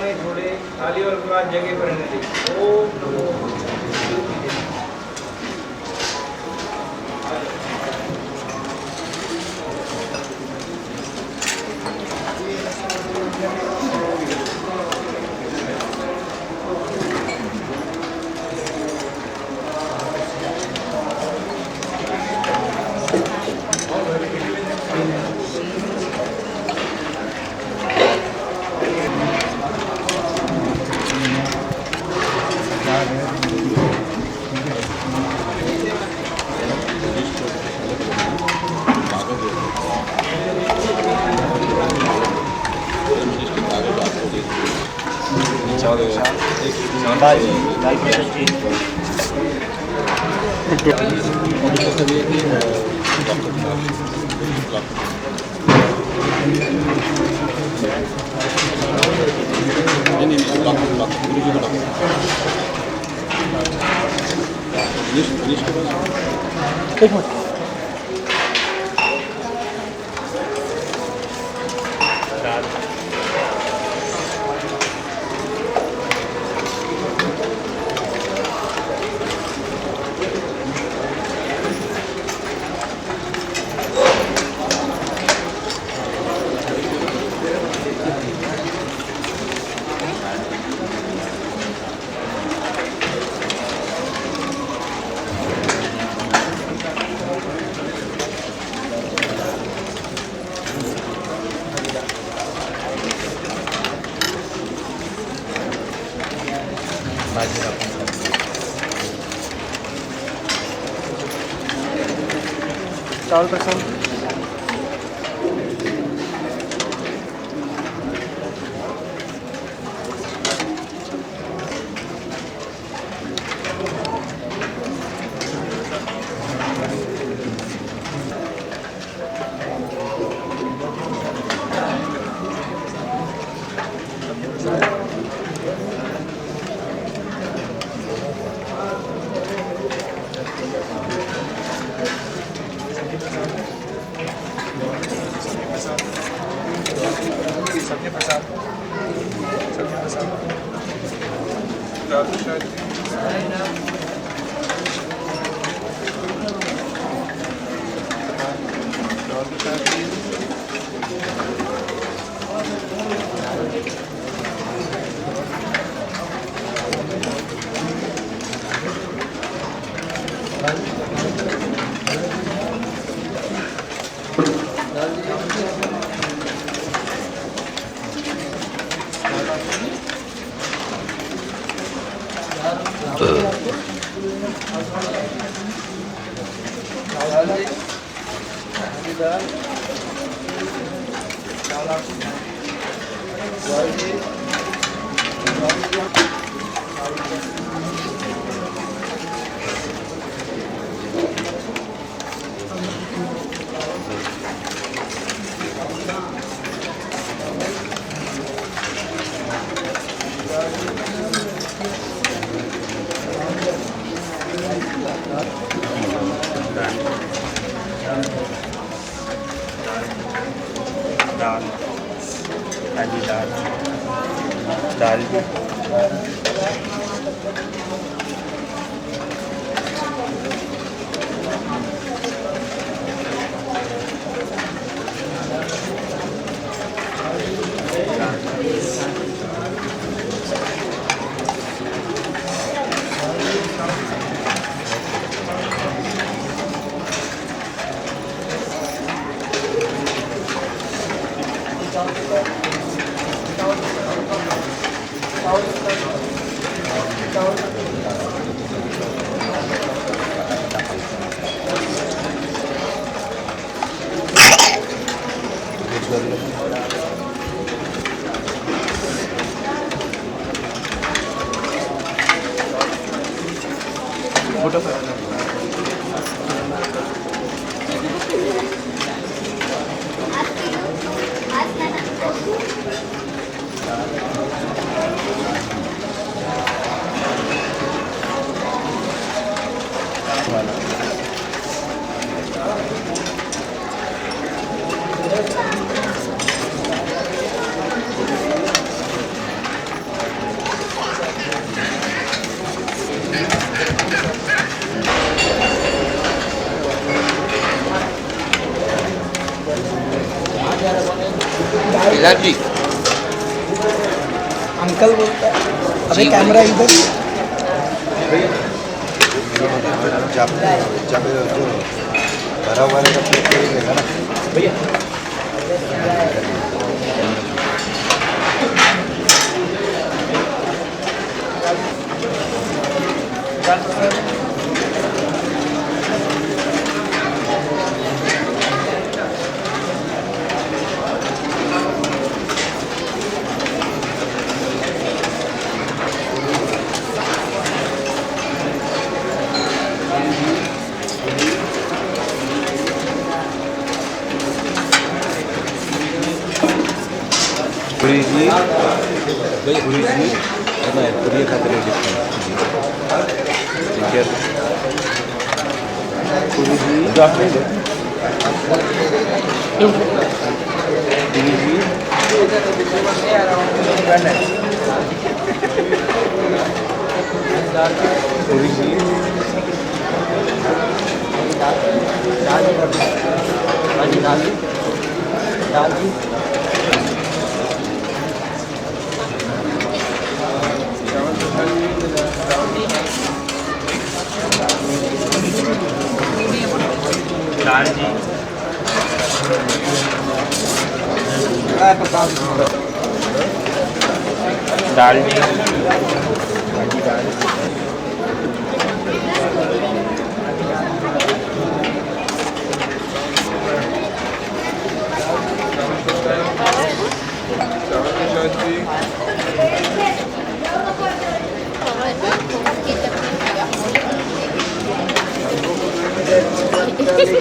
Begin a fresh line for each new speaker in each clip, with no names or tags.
ने थोड़े थाली और उसके बाद जगह पर रहने दी। ओम नमो
दाल दाल की सब्जी एक मिनट चावल पसंद
सब्जी प्रसाद दाल काली दाल दाल फोटो
जी
अंकल बोलता है अबे कैमरा इधर
जब जो भरा हुआ रहेगा तो देगा ना
भैया
पूरी जी पूरी जी नहीं पूरी खाते हैं ठीक है पूरी जी पूरी जी पूरी जी
दाल जी
दाल जी दाल जी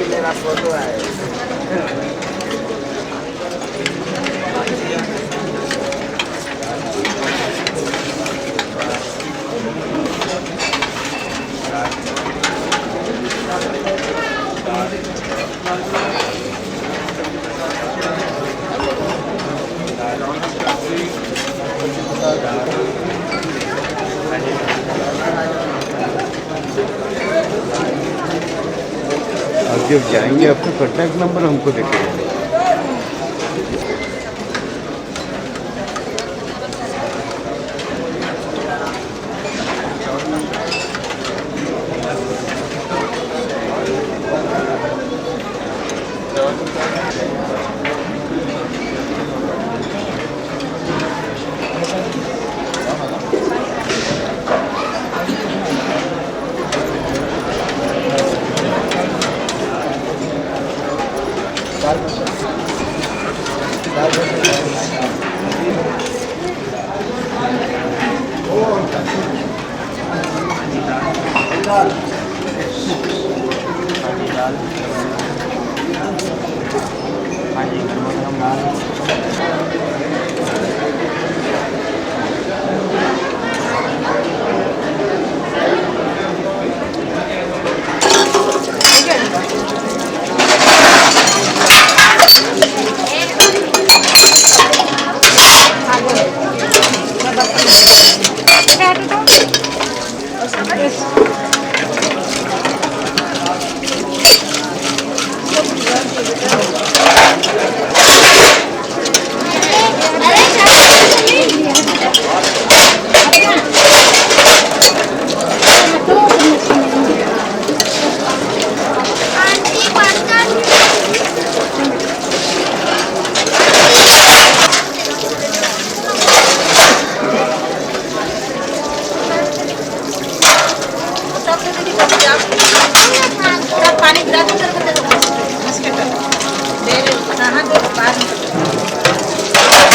मेरा फोटो है
और जब जाएंगे आपका कॉन्टैक्ट नंबर हमको देखेंगे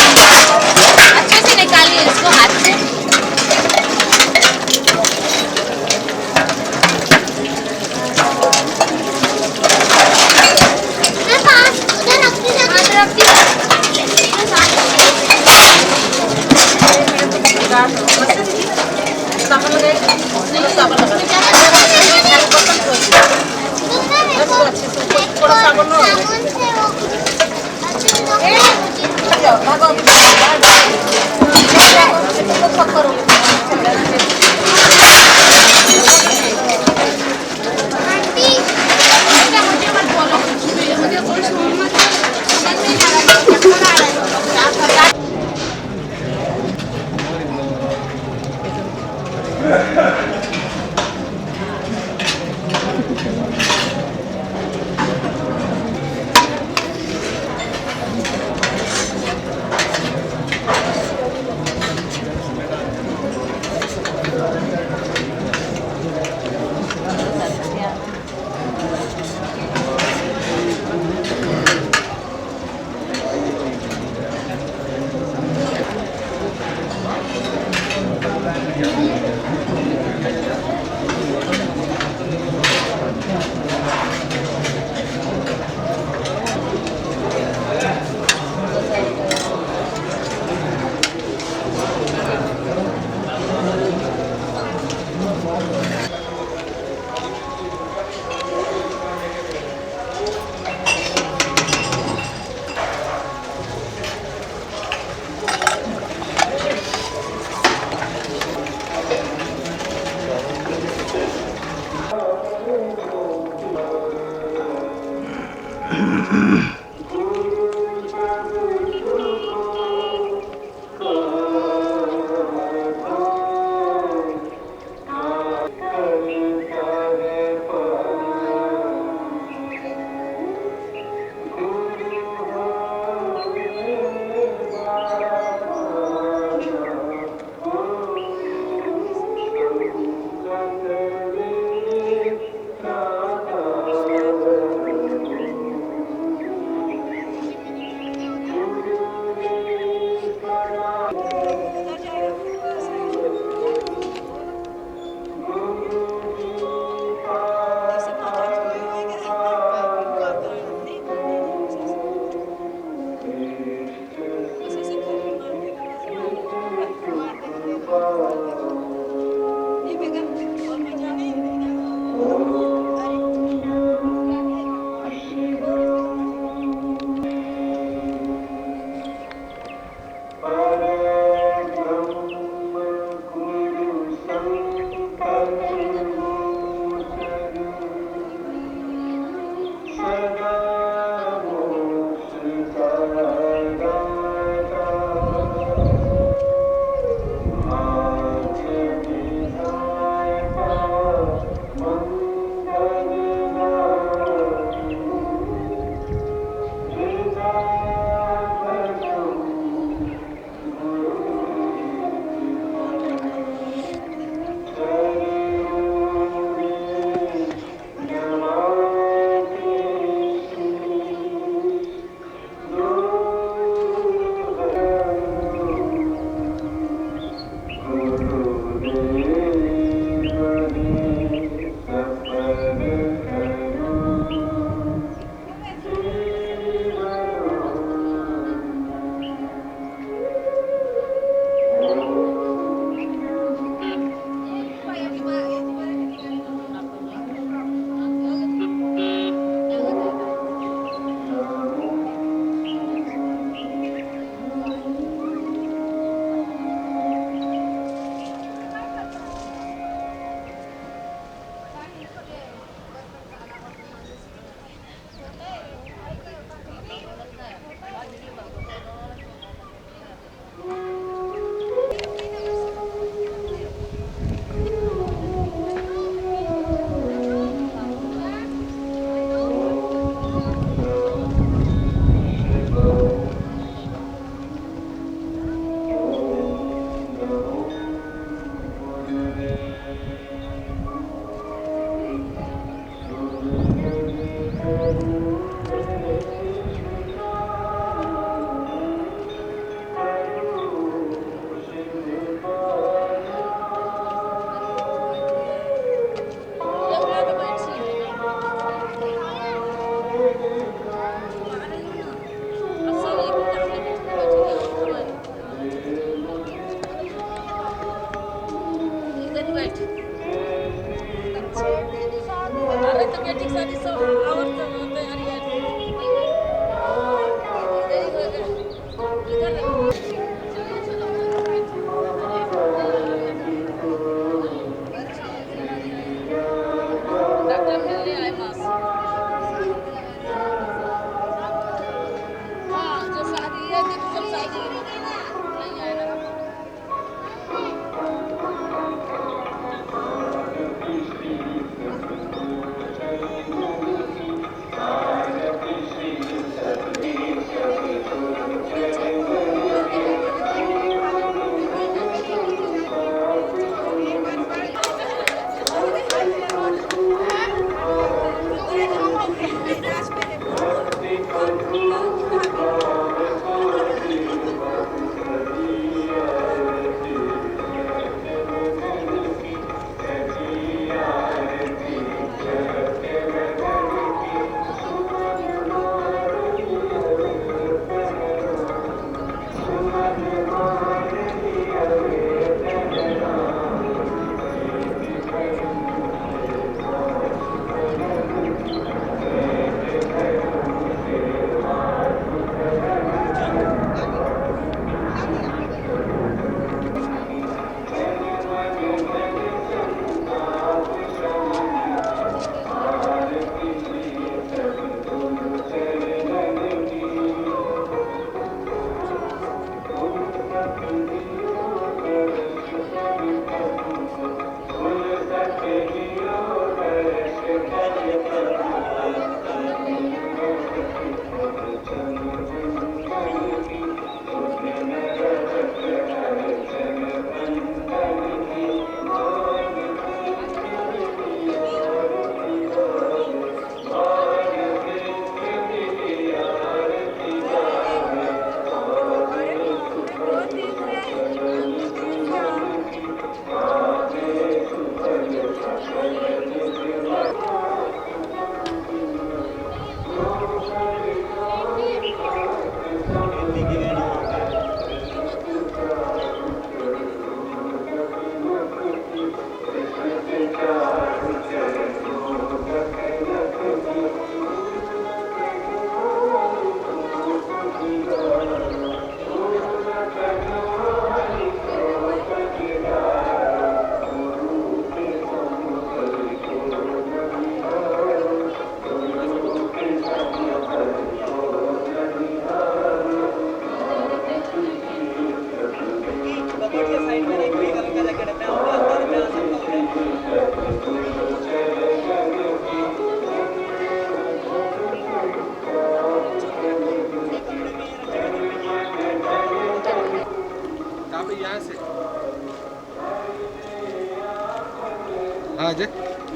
अच्छे से निकालिए इसको हाथ से।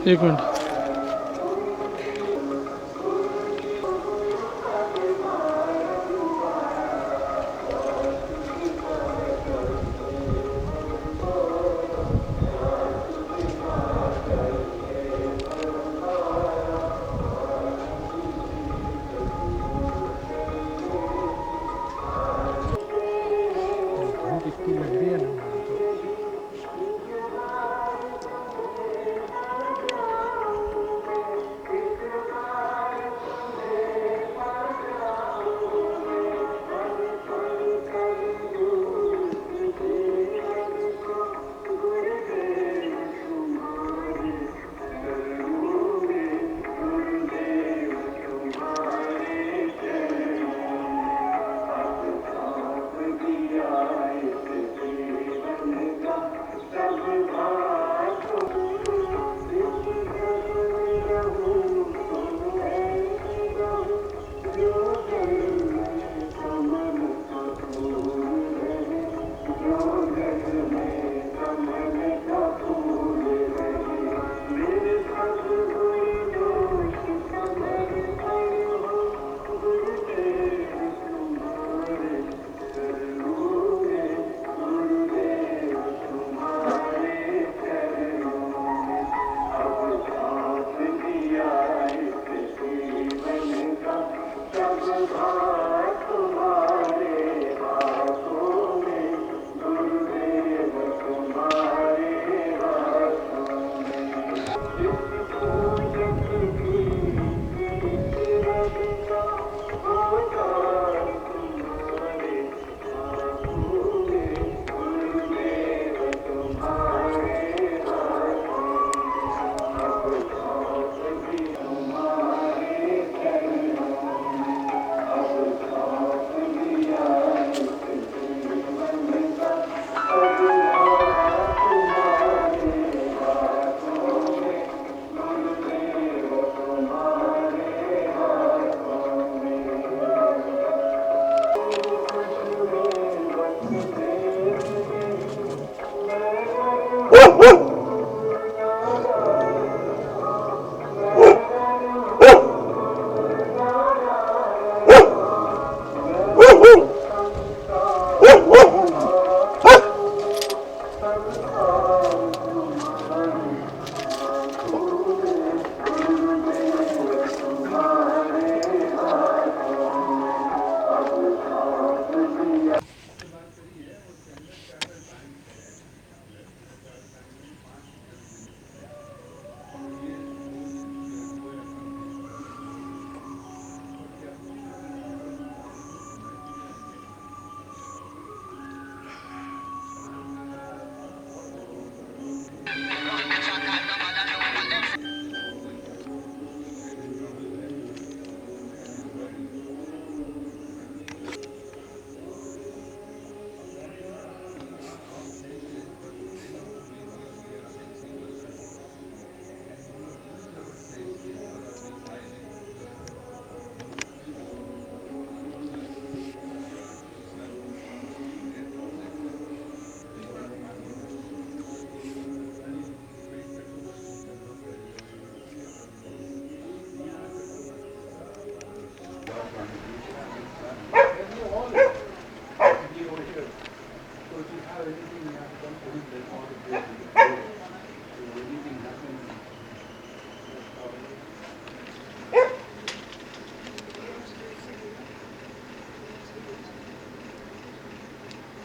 एक मिनट. कितनी लग रही है ना.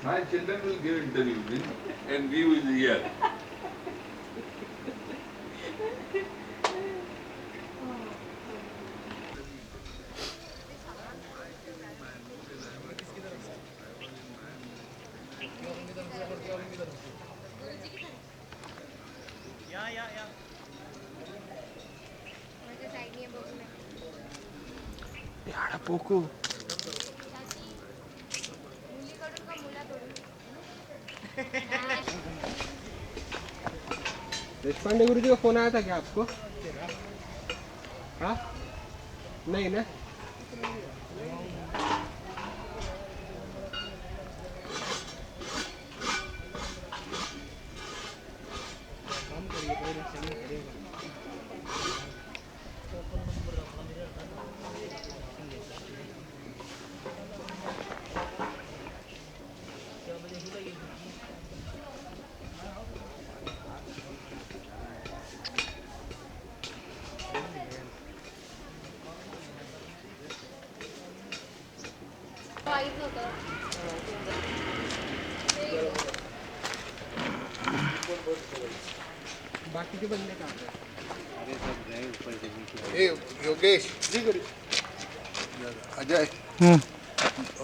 My children will give interviews and we will hear.
याडा पोकू. Deshpande गुरुजी का फोन आया था क्या आपको? हाँ नहीं ना. काम करिए बाकीचे बंदे कहाँ पे?
ए योगेश अजय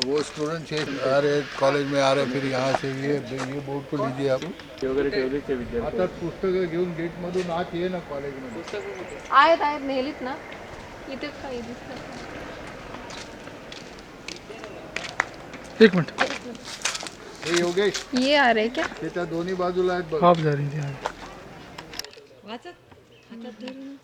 वो स्टूडेंट है आ रहे कॉलेज में आ रहे फिर यहाँ से ये बोर्ड को लीजिए आप आता पुस्तकं घेऊन गेट मधून आत ये ना कॉलेजमध्ये
आहेत नेलीत ना इथे काही दिसत
एक मिनिट हे योगेश
ये आ रहे क्या
ते त्या दोन्ही बाजूला आहेत बघ
आप जा रही थी
वाचत हातात धरून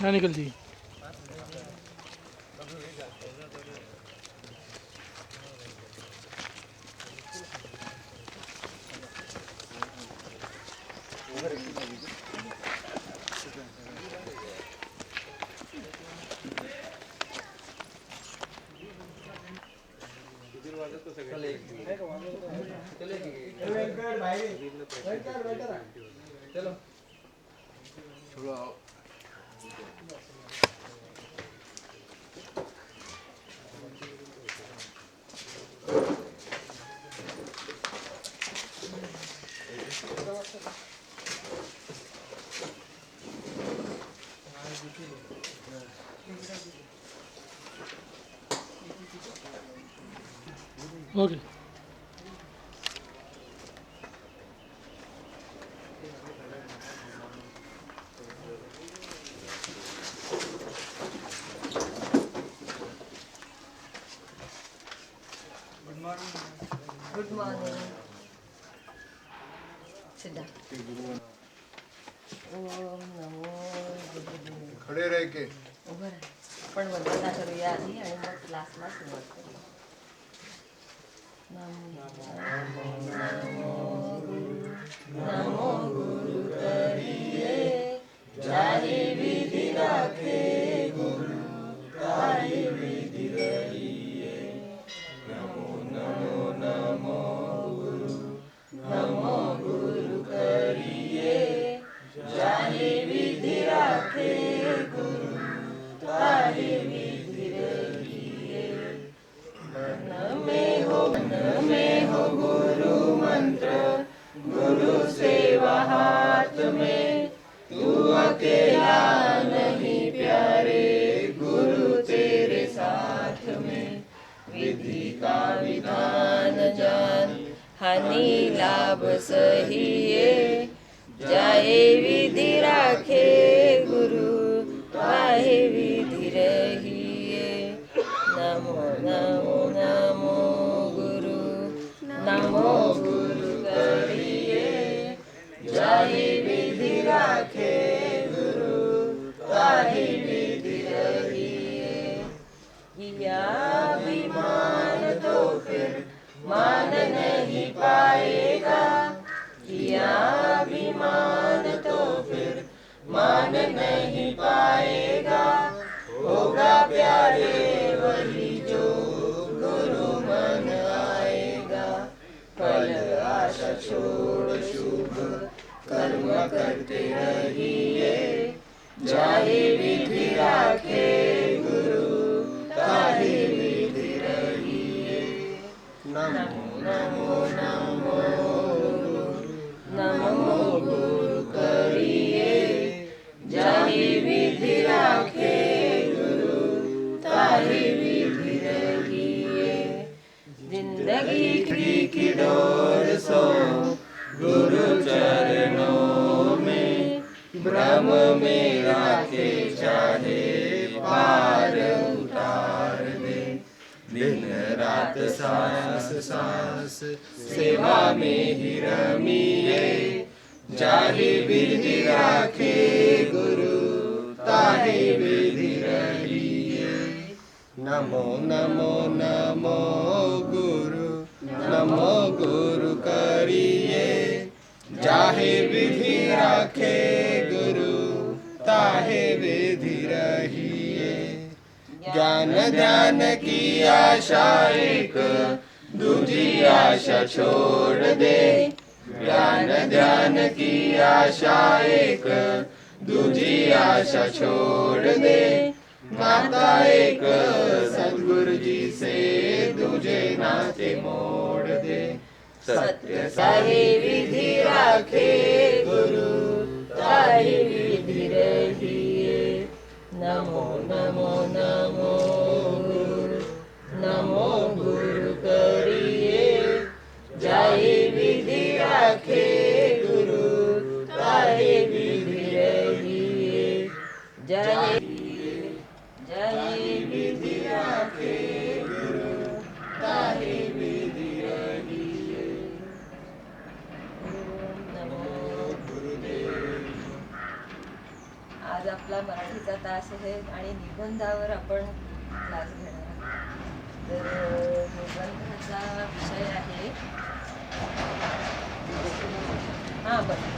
ना निकल जी ओके
गुड मॉर्निंग सिद्धा ओम नमो बुद्धदेवाय
खडे रह के
उभं राहा आपण वंदना करूया आधी आणि मग क्लासला सुरुवात करूया नमो गुरु करिए जाहि विधि राखे गुरु ताहि विधि रहिए नमो गुरु करिए जाहि विधि राखे गुरु ताहि विधि रहिए मन में हो गुरु मंत्र गुरु सेवा हाथ में तू अकेला नहीं प्यारे गुरु तेरे साथ में विधि का विधान जान हानि लाभ सहिए जाए विधि राखे गुरु ताहि विधि रहिए नमो नमो नमो गुरु करिए जाहि विधि राखे गुरु ताहि विधि रहिए किया अभिमान तो फिर मान नहीं पाएगा किया अभिमान तो फिर मान नहीं पाएगा होगा प्यारे वही जो गुरु मन आएगा फल आशा छोड़ शुभ कर्म करते रहिए जाहि विधि राखे गुरु ताहि विधि रहिए नमो नमो नमो गुरु करिए जाहि विधि राखे गुरु ताहि विधि रहिए जिंदगी की डोर सो गुरु चरणों में भ्रम में राखे चाहे पार उतार दे दिन रात सांस सांस सेवा में ही रमिए जाहि विधि राखे गुरु
ताहे विधि रहिए। नमो नमो नमो गुरु, नमो गुरु करिए। जाहे विधि राखे गुरु, ताहे विधि रहिए। ज्ञान ध्यान की आशा एक, दूजी आशा छोड़ दे। ज्ञान ध्यान की आशा एक, दूजी आशा छोड़ दे। नाता एक सद्गुरु जी से, दूजे नाते मोड़ दे। सत्य साहे विधि राखे गुरु, ताहे विधि रहिए। नमो नमो नमो गुरु, नमो गुरु करिए। जाहे विधि राखे गुरु, ताहे विधि रहिए। जय जय विधि राखे गुरु, ताहे विधि रहिए। नमो गुरुदेव। आज आपला मराठीचा तास आहे आणि निबंधावर आपण क्लास घेणार आहोत. तर निबंधाचा विषय आहे बरं.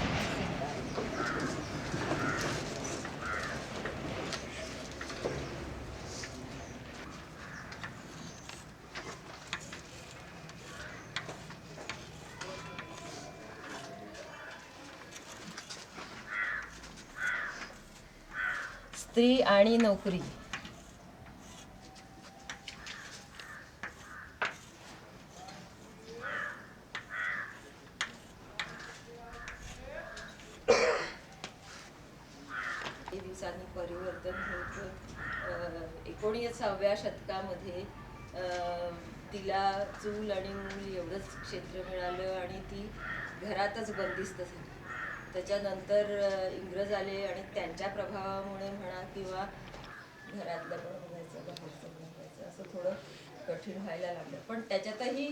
स्त्री आणि नोकरी. दिवसांनी परिवर्तन होत 19व्या शतकामध्ये तिला चूल आणि मूल एवढंच क्षेत्र मिळालं आणि ती घरातच बंदिस्त झाली. त्याच्यानंतर इंग्रज आले आणि त्यांच्या प्रभावामुळे म्हणा किंवा घरातलं पण बघायचं बाहेरचं बघायचं असं थोडं कठीण व्हायला लागलं. पण त्याच्यातही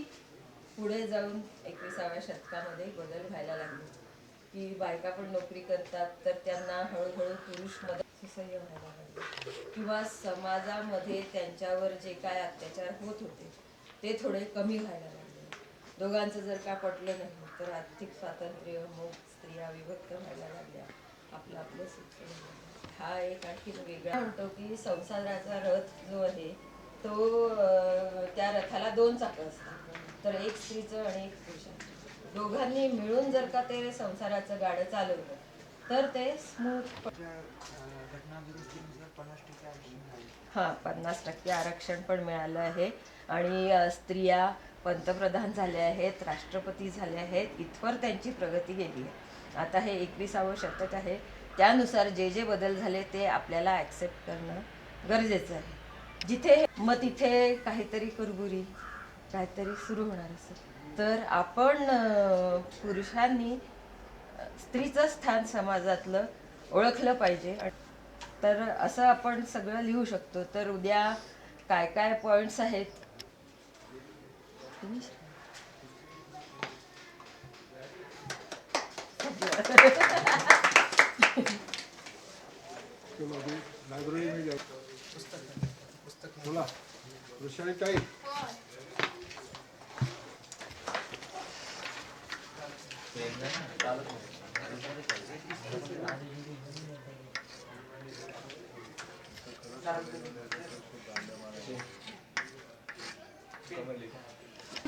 पुढे जाऊन 21व्या शतकामध्ये बदल व्हायला लागले की बायका पण नोकरी करतात, तर त्यांना हळूहळू पुरुष मदत सुसह्य व्हायला लागले किंवा समाजामध्ये त्यांच्यावर जे काय अत्याचार होत होते ते थोडे कमी व्हायला लागले. दोघांचं जर का पटलं नाही तर आर्थिक स्वातंत्र्य, मग स्त्रिया विभक्त व्हायला लागल्या, आपलं आपलं सुख. हा एक आणखी वेगळा म्हणतो की संसाराचा रथ जो आहे तो त्या रथाला 2 चाकं असतात, तर एक स्त्रीचं आणि एक पुरुषाचं. दोघांनी मिळून जर का ते संसाराचं गाडं चालवलं तर ते स्मूथ. 50% आरक्षण पण मिळालं आहे आणि स्त्रिया पंतप्रधान झाल्या आहेत, राष्ट्रपती झाल्या आहेत, इथवर त्यांची प्रगती गेली आहे. आता हे 21वं शतक आहे, त्यानुसार जे जे बदल झाले ते आपल्याला ॲक्सेप्ट करणं गरजेचं आहे. जिथे मग तिथे काहीतरी कुरबुरी, काहीतरी सुरू होणार असेल तर आपण पुरुषांनी स्त्रीचं स्थान समाजातलं ओळखलं पाहिजे. तर असं आपण सगळं लिहू शकतो. तर उद्या काय काय पॉईंट्स आहेत
लाइब्रेरी में जाओ, पुस्तक बोला वृषाली ताई.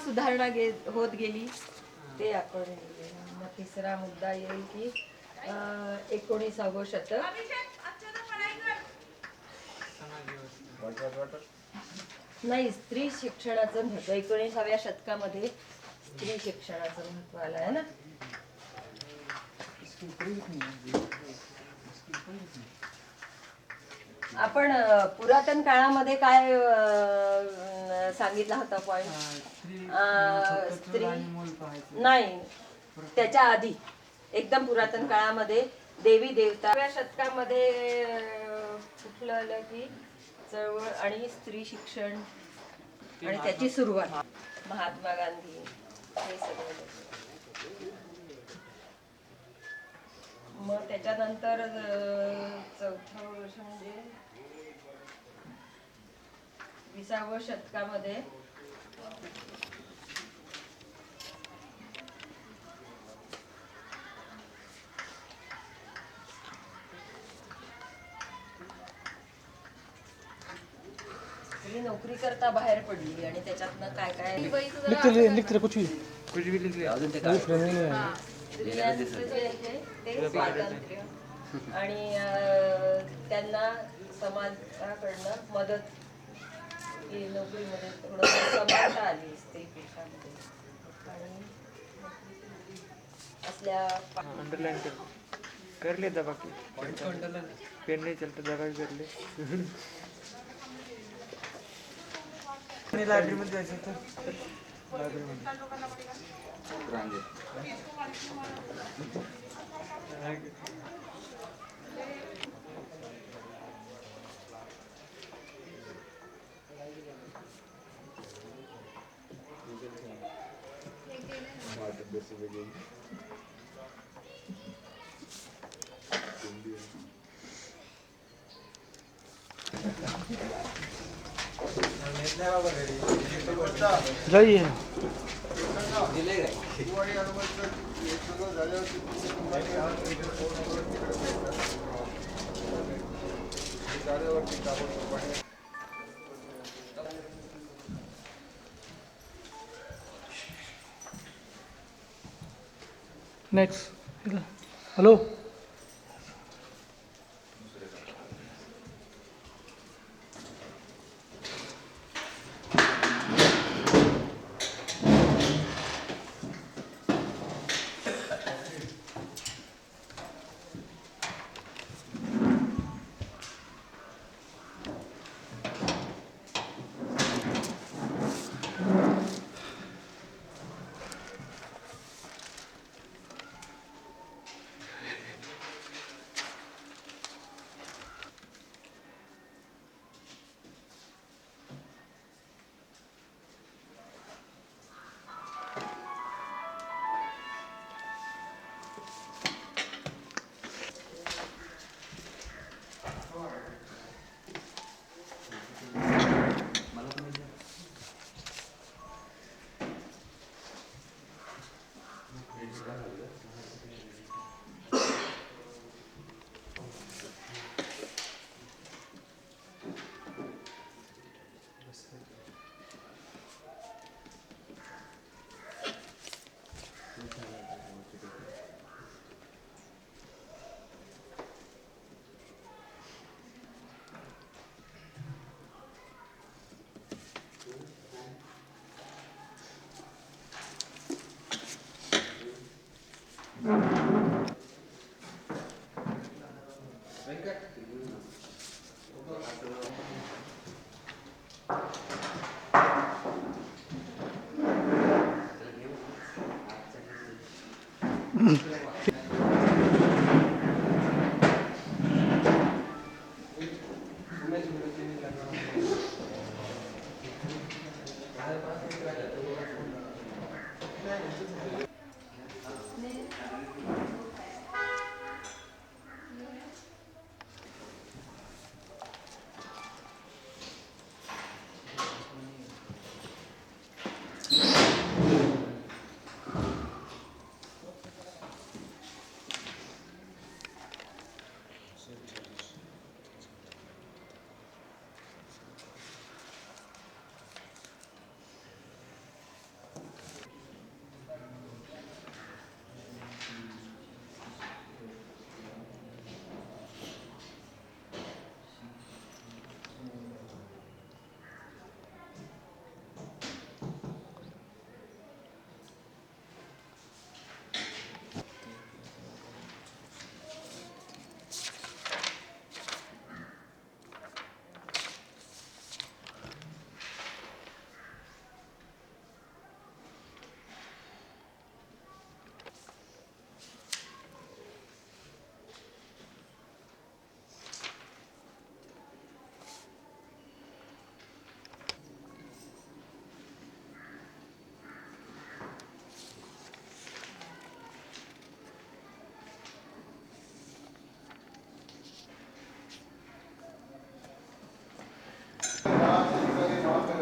सुधारणा होत गेली ते आपण. तिसरा मुद्दा येईल की 19वं शतक. नाही, स्त्री शिक्षणाचं महत्व 19व्या शतकामध्ये स्त्री शिक्षणाचं महत्व आलं आहे ना. आपण पुरातन काळामध्ये काय सांगितला होता पॉइंट? स्त्री नाही, त्याच्या आधी एकदम पुरातन काळामध्ये देवी देवता. 19व्या शतकामध्ये कुठलं आलं की चळवळ आणि स्त्री शिक्षण आणि त्याची सुरुवात. महात्मा गांधी हे सगळं. मग
त्याच्यानंतर चौथं वर्ष म्हणजे 20व्या शतकामध्ये मी नोकरी करता बाहेर पडली आणि त्याच्यातनं काय काय
लिख रहे कुछ भी
स्त्रियांचं जे आहे ते स्वातंत्र्य आणि त्यांना समाजाकडनं मदत ही नोकरीमध्ये थोडं समानता आली स्त्री पुरुषांमध्ये आणि असल्या
अंडरलाइन कर लेता बाकी पेन नहीं चलता जगह भी कर ले लाइब्रेरी मध्ये जायचं तर लायब्ररी
जाइए नेक्स्ट हेलो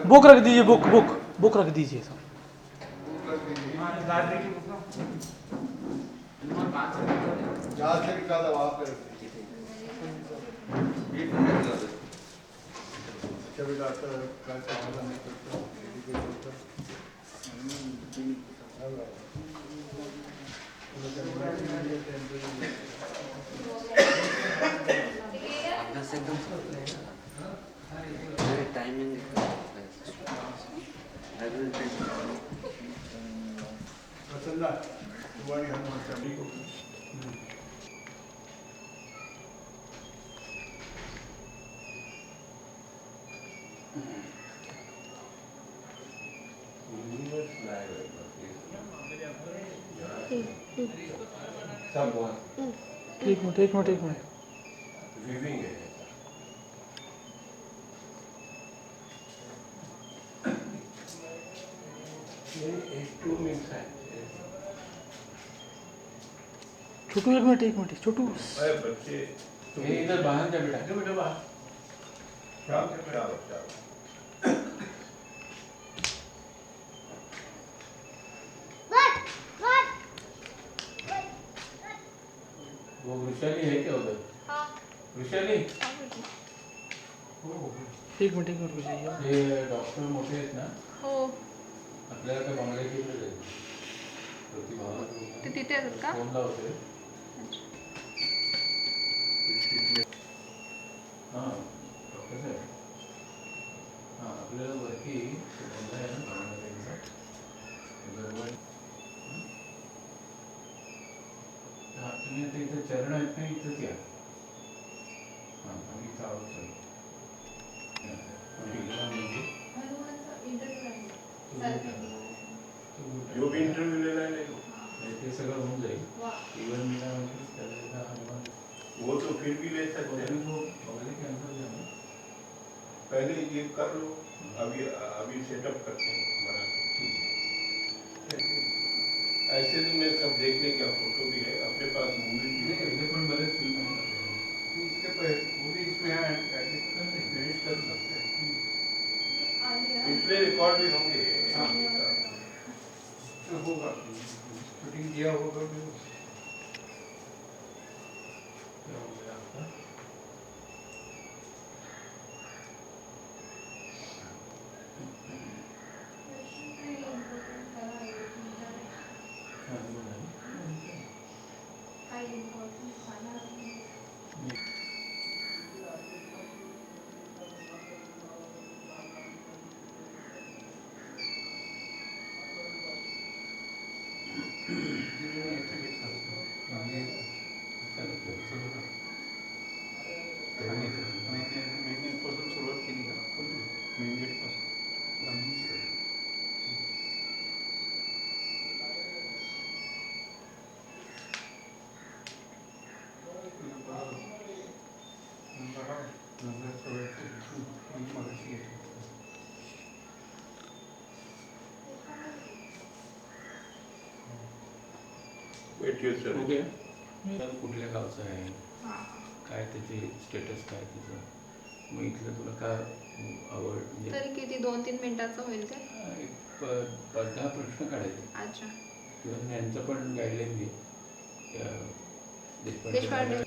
बुक रख दीजिए, बुक बुक बुक रख दीजिए सब।
जहाँ से निकाला वहाँ पे कभी डॉक्टर का समाधान नहीं करता।
टाइमिंग
प्रसन्ना तुम्हारी हम सभी को
एक मिनट एक मिनट एक मिनट। छोटू एक मिनट छोटू।
बच्चे
इधर बाहर जा बेटा।
बेटा बाहर चलो
वो वृषाली है क्या उधर? वृषाली
एक मिनट रुक जाइए।
हे डॉक्टर मोठे आहेत ना,
हो
आपल्याला काय बंगल्याची गरज आहे? प्रतिभा
ते तिथे आहेत का?
फोन लावते. हां डॉक्टर साहेब, हां आपल्याला वरती बंगला आहे ना बंगल्याचा बरोबर. हां तुम्ही आता इथं चरण आहेत ना, इथंच या. हां आम्ही इथं आहोत सर.
जो भी इंटरव्यू ले रहा है
ते सगळं होऊन जाईल. इव्हन मी
वो तो फिर भी ले सकते हैं। पहले ये कर लो, अभी सेटअप करते हैं हमारा। ऐसे तो मैं सब देखने का फोटो भी है अपने पास, मूवी भी है।
पण बरेच फिल्म
इसके पूरी इसमें है, एडिट कर सकते हैं। पिछले रिकॉर्ड भी होंगे। होगा शूटिंग किया होगा भी। सुरुवात केली का मेन गेट पासून.
कुठल्या गावचं आहे, काय त्याची स्टेटस काय तिचं, मग इथलं तुला काय आवड, म्हणजे
तरी किती 2-3 मिनिटाचं होईल ते?
एक 10 प्रश्न काढायचे.
अच्छा
किंवा यांचं पण गाईडलाईन घे
देशपांडे.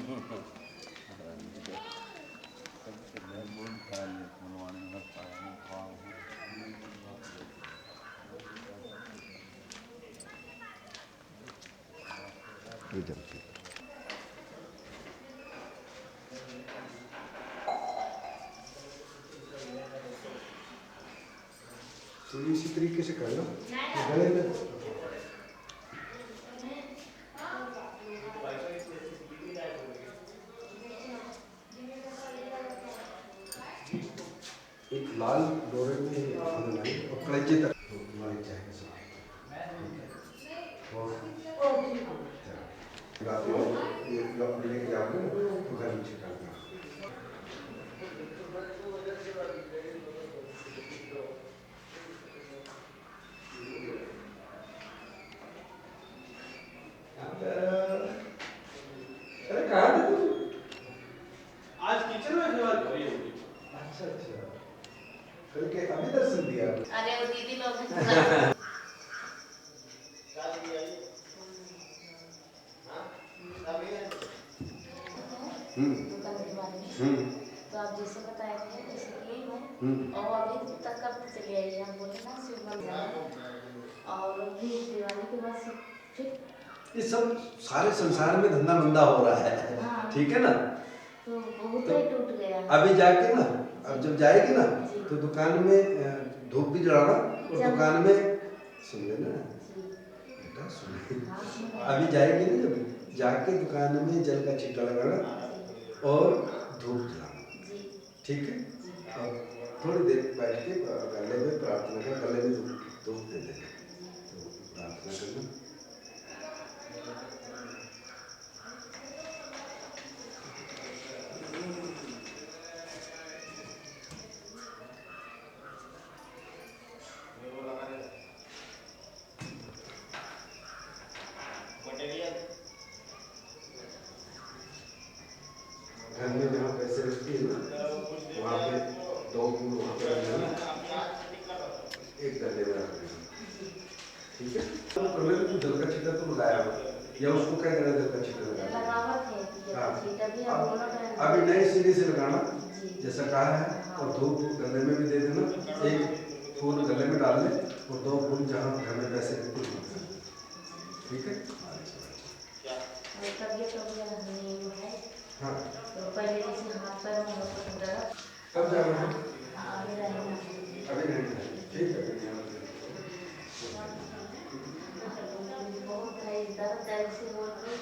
तो इसी तरीके से करना गले में एक लाल डोरे में बनाई और कलेजे तक हमारे चाहे सब और लेके जाओगे तो घर में छिड़कना। अरे कहाँ थे तुम? आज किचन में खबर करी होगी। अच्छा अच्छा। कल के अभी दर्शन दिया।
अरे वो दीदी लोग
तो आप जैसे बताए थे जैसे कि मैं और अभी तक कब चली आई आप बोले ना शिव मंदिर और भी दिवाली के बाद सब फिर
ये सब सारे संसार में धंधा मंदा हो रहा है।
हाँ।
ठीक है ना?
तो बहुत ही टूट गया।
अभी जाके ना, अब जब जाएगी ना तो दुकान में धूप भी जलाना और दुकान में सुन लेना बेटा सुन। अभी जाएगी ना जब जाके दुकान में जल का छींटा लगाना और धूप जलाना। ठीक है? और थोड़ी देर बैठ के गले में प्रार्थना कर, गले में धूप दे देना, तो प्रार्थना करना। घर में जहाँ पैसे रखती है ना वहाँ पे 2 फूल वहाँ पे रख देना, एक गले में रख देना। ठीक है? तो गले में जल का छींटा तो लगाया हो या उसको क्या देना जल का छींटा लगाया? हाँ। अभी नए सिरे से लगाना जैसा कहा है और धूप गले में भी दे देना। एक फूल गले में डाल ले और 2 फूल जहाँ घर में पैसे रखते हैं। ठीक है? हाँ।
तो पहले जैसे हाथ पैर में दर्द
कब जाना है?
अभी रहेगा।
अभी नहीं। ठीक है।
बहुत है दर्द ऐसे बोल रहे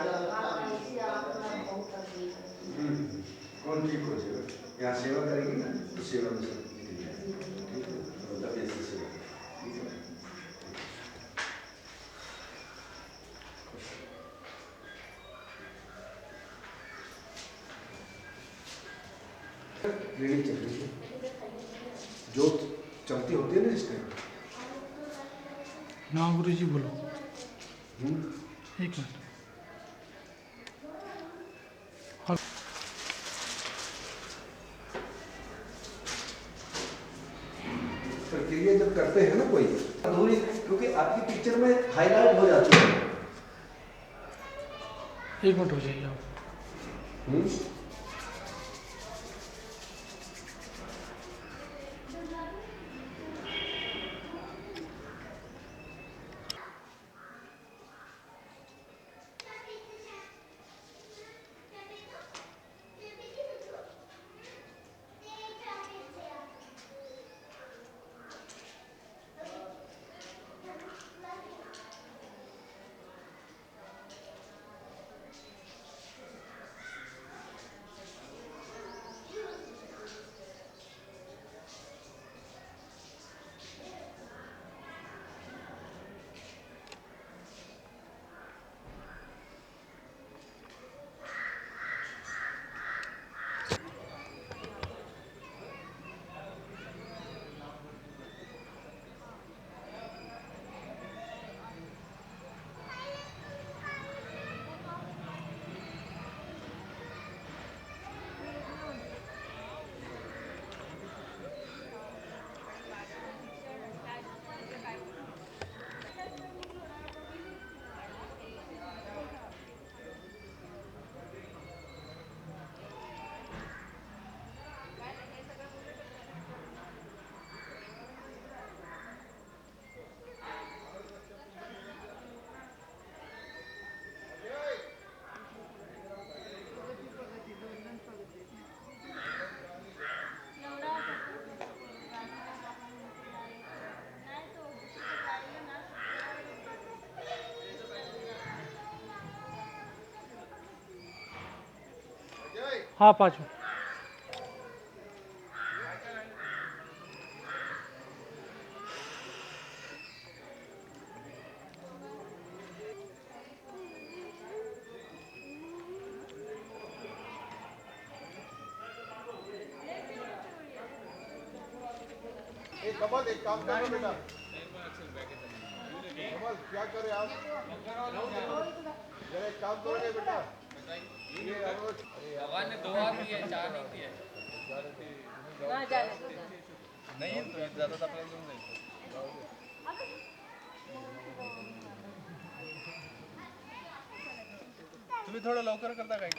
ऐसे आपका बहुत तकलीफ है।
कौन ठीक हो जाएगा? यहाँ सेवा करेगी ना तो सेवा में सब ठीक है? मतलब ऐसी सेवा। क्लिनिक चल रही है, जोत चलती होती है ना जिस टाइम।
ना गुरुजी बोलो। एक मिनट।
प्रक्रिया जब करते हैं ना कोई अधूरी, क्योंकि आपकी पिक्चर में हाईलाइट हो जाती है।
1 मिनट हो जाइए आप। हाँ 5
कमल एक काम करो बेटा, कमल क्या करे आप, जरा एक काम करोगे बेटा, भगवान ने 2 बार दिए 4 नहीं दिए, नहीं तो ज्यादा तो आपल्याला घेऊन जायचं. तुम्ही थोडं लवकर करता काय?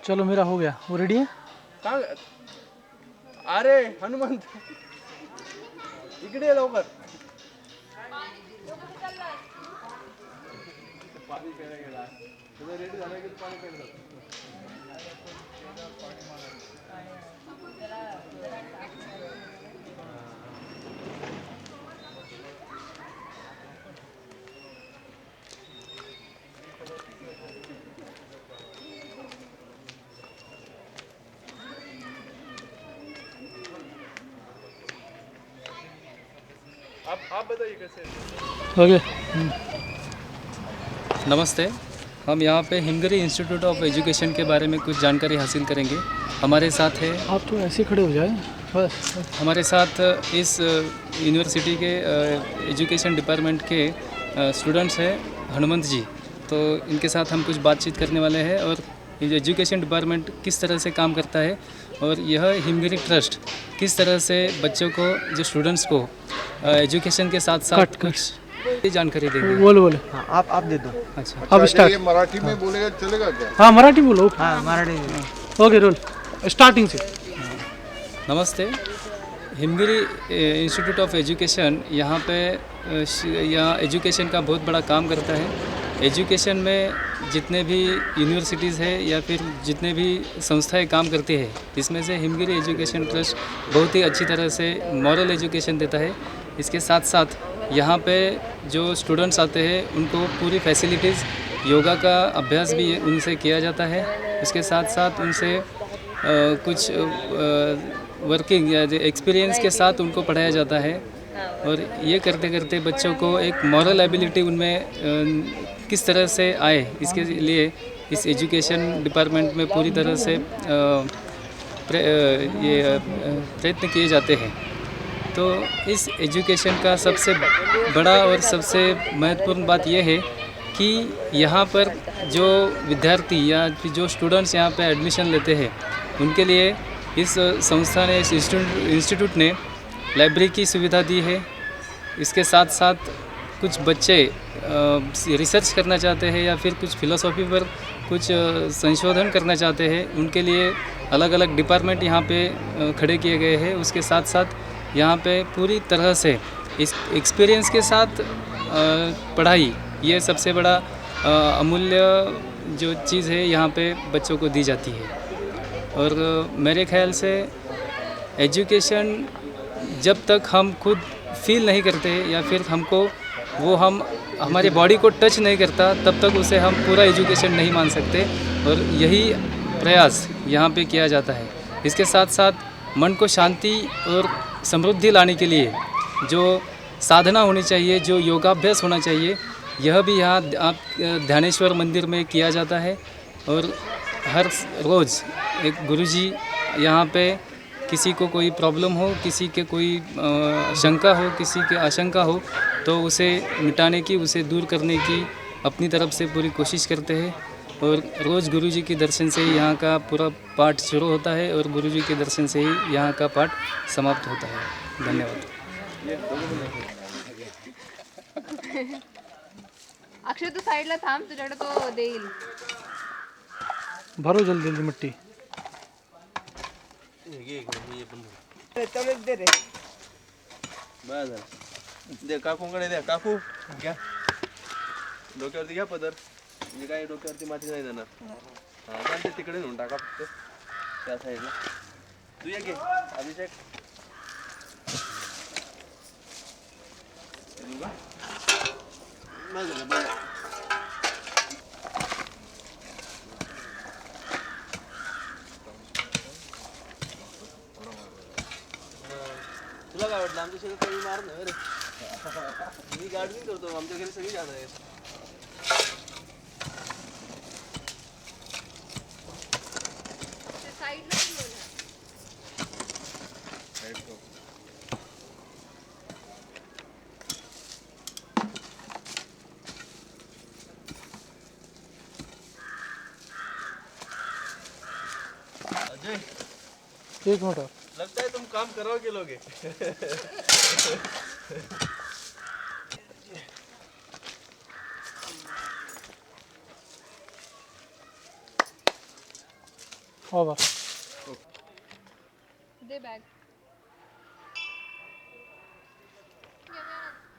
चलो मेरा हो गया. वो रेडी है?
अरे हनुमंत इकडे लवकर. पाणी प्यायला गेला. तुझं रेडी झालं की पाणी प्यायला जातो. आप बताइए कैसे.
ओके.
नमस्ते. हम यहाँ पे हिमगिरी इंस्टीट्यूट ऑफ एजुकेशन के बारे में कुछ जानकारी हासिल करेंगे. हमारे साथ है,
आप तो ऐसे खड़े हो जाए बस.
हमारे साथ इस यूनिवर्सिटी के एजुकेशन डिपार्टमेंट के स्टूडेंट्स हैं हनुमंत जी. तो इनके साथ हम कुछ बातचीत करने वाले हैं और ये एजुकेशन डिपार्टमेंट किस तरह से काम करता है और यह हिमगिरी ट्रस्ट किस तरह से बच्चों को, जो स्टूडेंट्स को एजुकेशन के साथ साथ कुछ जानकारी देंगे.
बोले.
हाँ आप दे दो.
अच्छा,
अब स्टार्ट.
ये मराठी में बोलेगा चलेगा क्या?
हाँ मराठी बोलो.
हाँ मराठी.
Okay role. स्टार्टिंग से.
नमस्ते. हिमगिरी इंस्टीट्यूट ऑफ एजुकेशन यहाँ पे यहाँ एजुकेशन का बहुत बड़ा काम करता है. एजुकेशन में जितने भी यूनिवर्सिटीज़ है या फिर जितने भी संस्थाएं काम करती है, इसमें से हिमगिरी एजुकेशन ट्रस्ट बहुत ही अच्छी तरह से मॉरल एजुकेशन देता है. इसके साथ साथ यहाँ पे जो स्टूडेंट्स आते हैं उनको पूरी फैसिलिटीज़, योगा का अभ्यास भी उनसे किया जाता है. इसके साथ साथ उनसे कुछ वर्किंग या एक्सपीरियंस के साथ उनको पढ़ाया जाता है. और ये करते करते बच्चों को एक मॉरल एबिलिटी उनमें किस तरह से आए, इसके लिए इस एजुकेशन डिपार्टमेंट में पूरी तरह से प्रयत्न किए जाते हैं. तो इस एजुकेशन का सबसे बड़ा और सबसे महत्वपूर्ण बात यह है कि यहाँ पर जो विद्यार्थी या जो स्टूडेंट्स यहाँ पे एडमिशन लेते हैं उनके लिए इस संस्था ने, इस इंस्टीट्यूट ने लाइब्रेरी की सुविधा दी है. इसके साथ साथ कुछ बच्चे रिसर्च करना चाहते हैं या फिर कुछ फिलोसॉफी पर कुछ संशोधन करना चाहते हैं, उनके लिए अलग अलग डिपार्टमेंट यहाँ पे खड़े किए गए हैं. उसके साथ साथ यहाँ पे पूरी तरह से इस एक्सपीरियंस के साथ पढ़ाई, ये सबसे बड़ा अमूल्य जो चीज़ है यहाँ पे बच्चों को दी जाती है. और मेरे ख्याल से एजुकेशन जब तक हम खुद फील नहीं करते या फिर हमको वो हमारे बॉडी को टच नहीं करता, तब तक उसे हम पूरा एजुकेशन नहीं मान सकते. और यही प्रयास यहाँ पे किया जाता है. इसके साथ साथ मन को शांति और समृद्धि लाने के लिए जो साधना होनी चाहिए, जो योगाभ्यास होना चाहिए, यह भी यहाँ आप ध्यानेश्वर मंदिर में किया जाता है. और हर रोज़ एक गुरुजी यहाँ पे किसी को कोई प्रॉब्लम हो, किसी के कोई शंका हो, किसी के आशंका हो, तो उसे मिटाने की, उसे दूर करने की अपनी तरफ से पूरी कोशिश करते हैं. और रोज़ गुरुजी के दर्शन से ही यहाँ का पूरा पाठ शुरू होता है और गुरुजी के दर्शन से ही यहाँ का पाठ समाप्त होता है. धन्यवाद.
अक्षय तू साईडला थांब, तुझ्याकडे तो देईल.
भरो जल्दी जल्दी मिट्टी.
दे रे. बस दे काकूकडे द्या. काकू घ्या, डोक्यावरती घ्या पदर.
म्हणजे काय डोक्यावरती माती नाही जाणार. हां चालते तिकडे नेऊन टाका फक्त त्या साईडला. तू ये घे अभिषेक. तुला काय वाटलं आमच्या शेतात काही मार नाही रे. मी गार्डनिंग करतो आमच्या घरी सगळी झाडं आहेत. अजय
एक मिनट
लगता है तुम काम करो के लोगे.
ओवर
दे बॅग.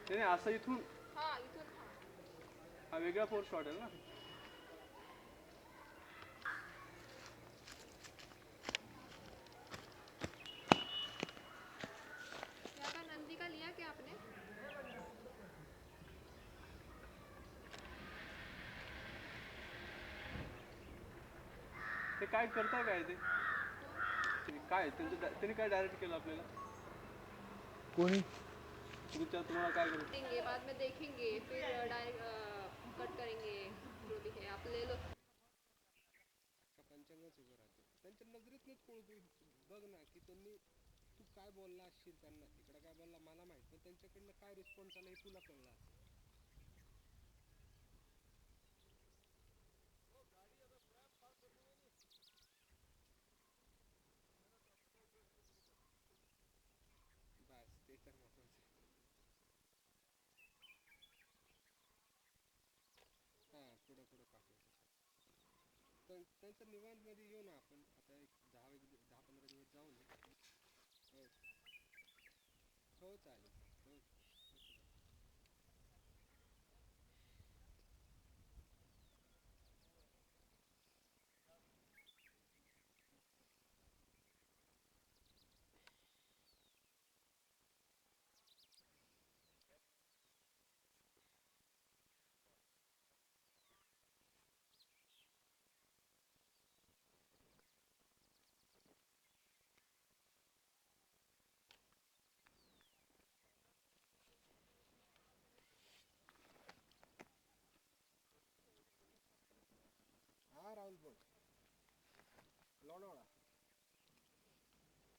नाही असं इथून हा वेगळा फोर शॉट आहे ना.
नंदी का लिया क्या आपने?
ते काय करताय काय ते काय त्यांनी काय डायरेक्ट केलं आपल्याला
कोणी
तुम्हाला काय करू
देंगे बाद में देखेंगे फिर डायरेक्ट कट करेंगे जो भी है आप ले लो.
पंचांगच उभं राहते त्यांच्या नजरेतनंच कळतो. बघ ना की त्यांनी तू काय बोलला असशील त्यांना इकडं काय बोलला मला माहित पण त्यांच्याकडनं काय रिस्पॉन्स आला हे तुला कळलं. बस ते तर महत्वाचं. हां पुढं पाठवायचं. पण त्यांचं निवांतमध्ये येऊ ना आपण आता एक 10-15 दिवस जाऊ ना. हो चालेल. हो हा राहुल बोल. लोणावळा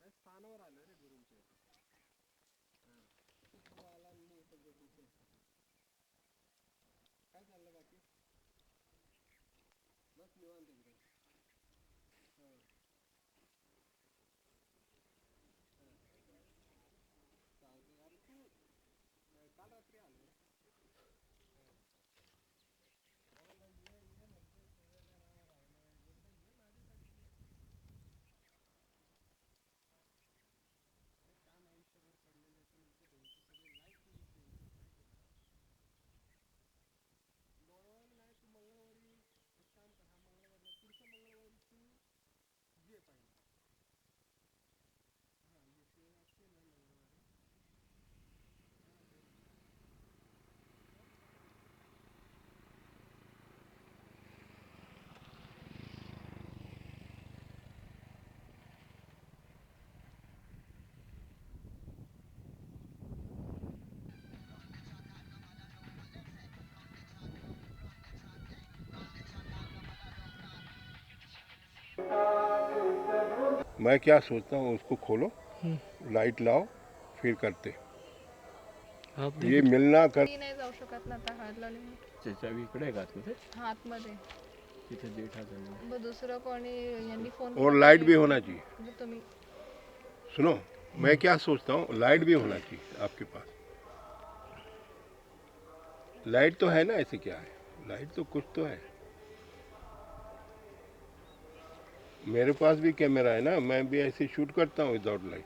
स्थानावर आलं रे गुरुंच्या आला मी इथं गुरुंच्या. काय चाललं बाकी बस निवांत एकदम. हां चालतं. अरे तू काल रात्री आलो.
मैं क्या सोचता हूँ उसको खोलो लाइट लाओ फिर करते. ये मिलना कर.
नाही जाऊ शकत ना आता हळद लावली.
चावी इकडे आहे का आतमध्ये?
हा आतमध्ये
तिथे देठा जाईल.
मग दुसरं कोणी यांनी फोन
और लाइट भी होना चाहिए.
तुम्ही
सुनो मैं क्या सोचता हूँ लाइट भी होना चाहिए आपके पास. लाइट तो है ना. ऐसे क्या है लाइट तो कुछ तो है. मेरे पास भी कैमरा है ना. मैं भी ऐसे शूट करता हूँ विदाउट लाइट.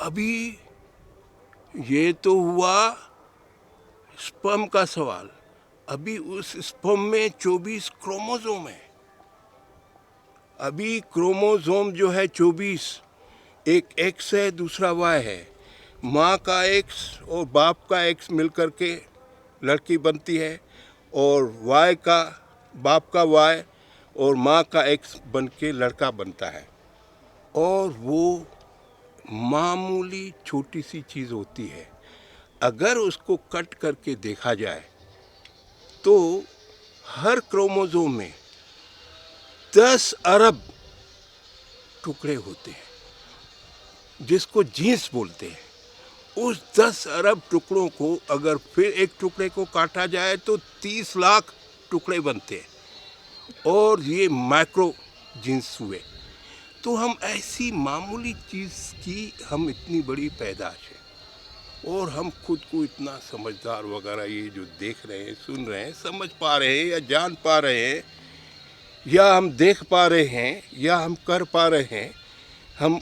अभी ये तो हुआ स्पर्म का सवाल। अभी उस स्पर्म में 24 क्रोमोसोम है। अभी क्रोमोसोम जो है 24, एक एक्स है दूसरा वाई है। माँ का एक्स और बाप का एक्स मिलकर के लड़की बनती है, और वाई का बाप का वाई और माँ का एक्स बन के लड़का बनता है। और वो मामूली छोटी सी चीज़ होती है। अगर उसको कट करके देखा जाए तो हर क्रोमोसोम में 10 अरब टुकड़े होते हैं, जिसको जीन्स बोलते हैं। उस 10 अरब टुकड़ों को अगर फिर एक टुकड़े को काटा जाए तो 30 लाख टुकड़े बनते हैं, और ये माइक्रो जीन्स हुए। तो हम ऐसी मामूली चीज़ की हम इतनी बड़ी पैदाश है, और हम खुद को इतना समझदार वगैरह ये जो देख रहे हैं, सुन रहे हैं, समझ पा रहे हैं या जान पा रहे हैं, या हम देख पा रहे हैं, या हम कर पा रहे हैं। हम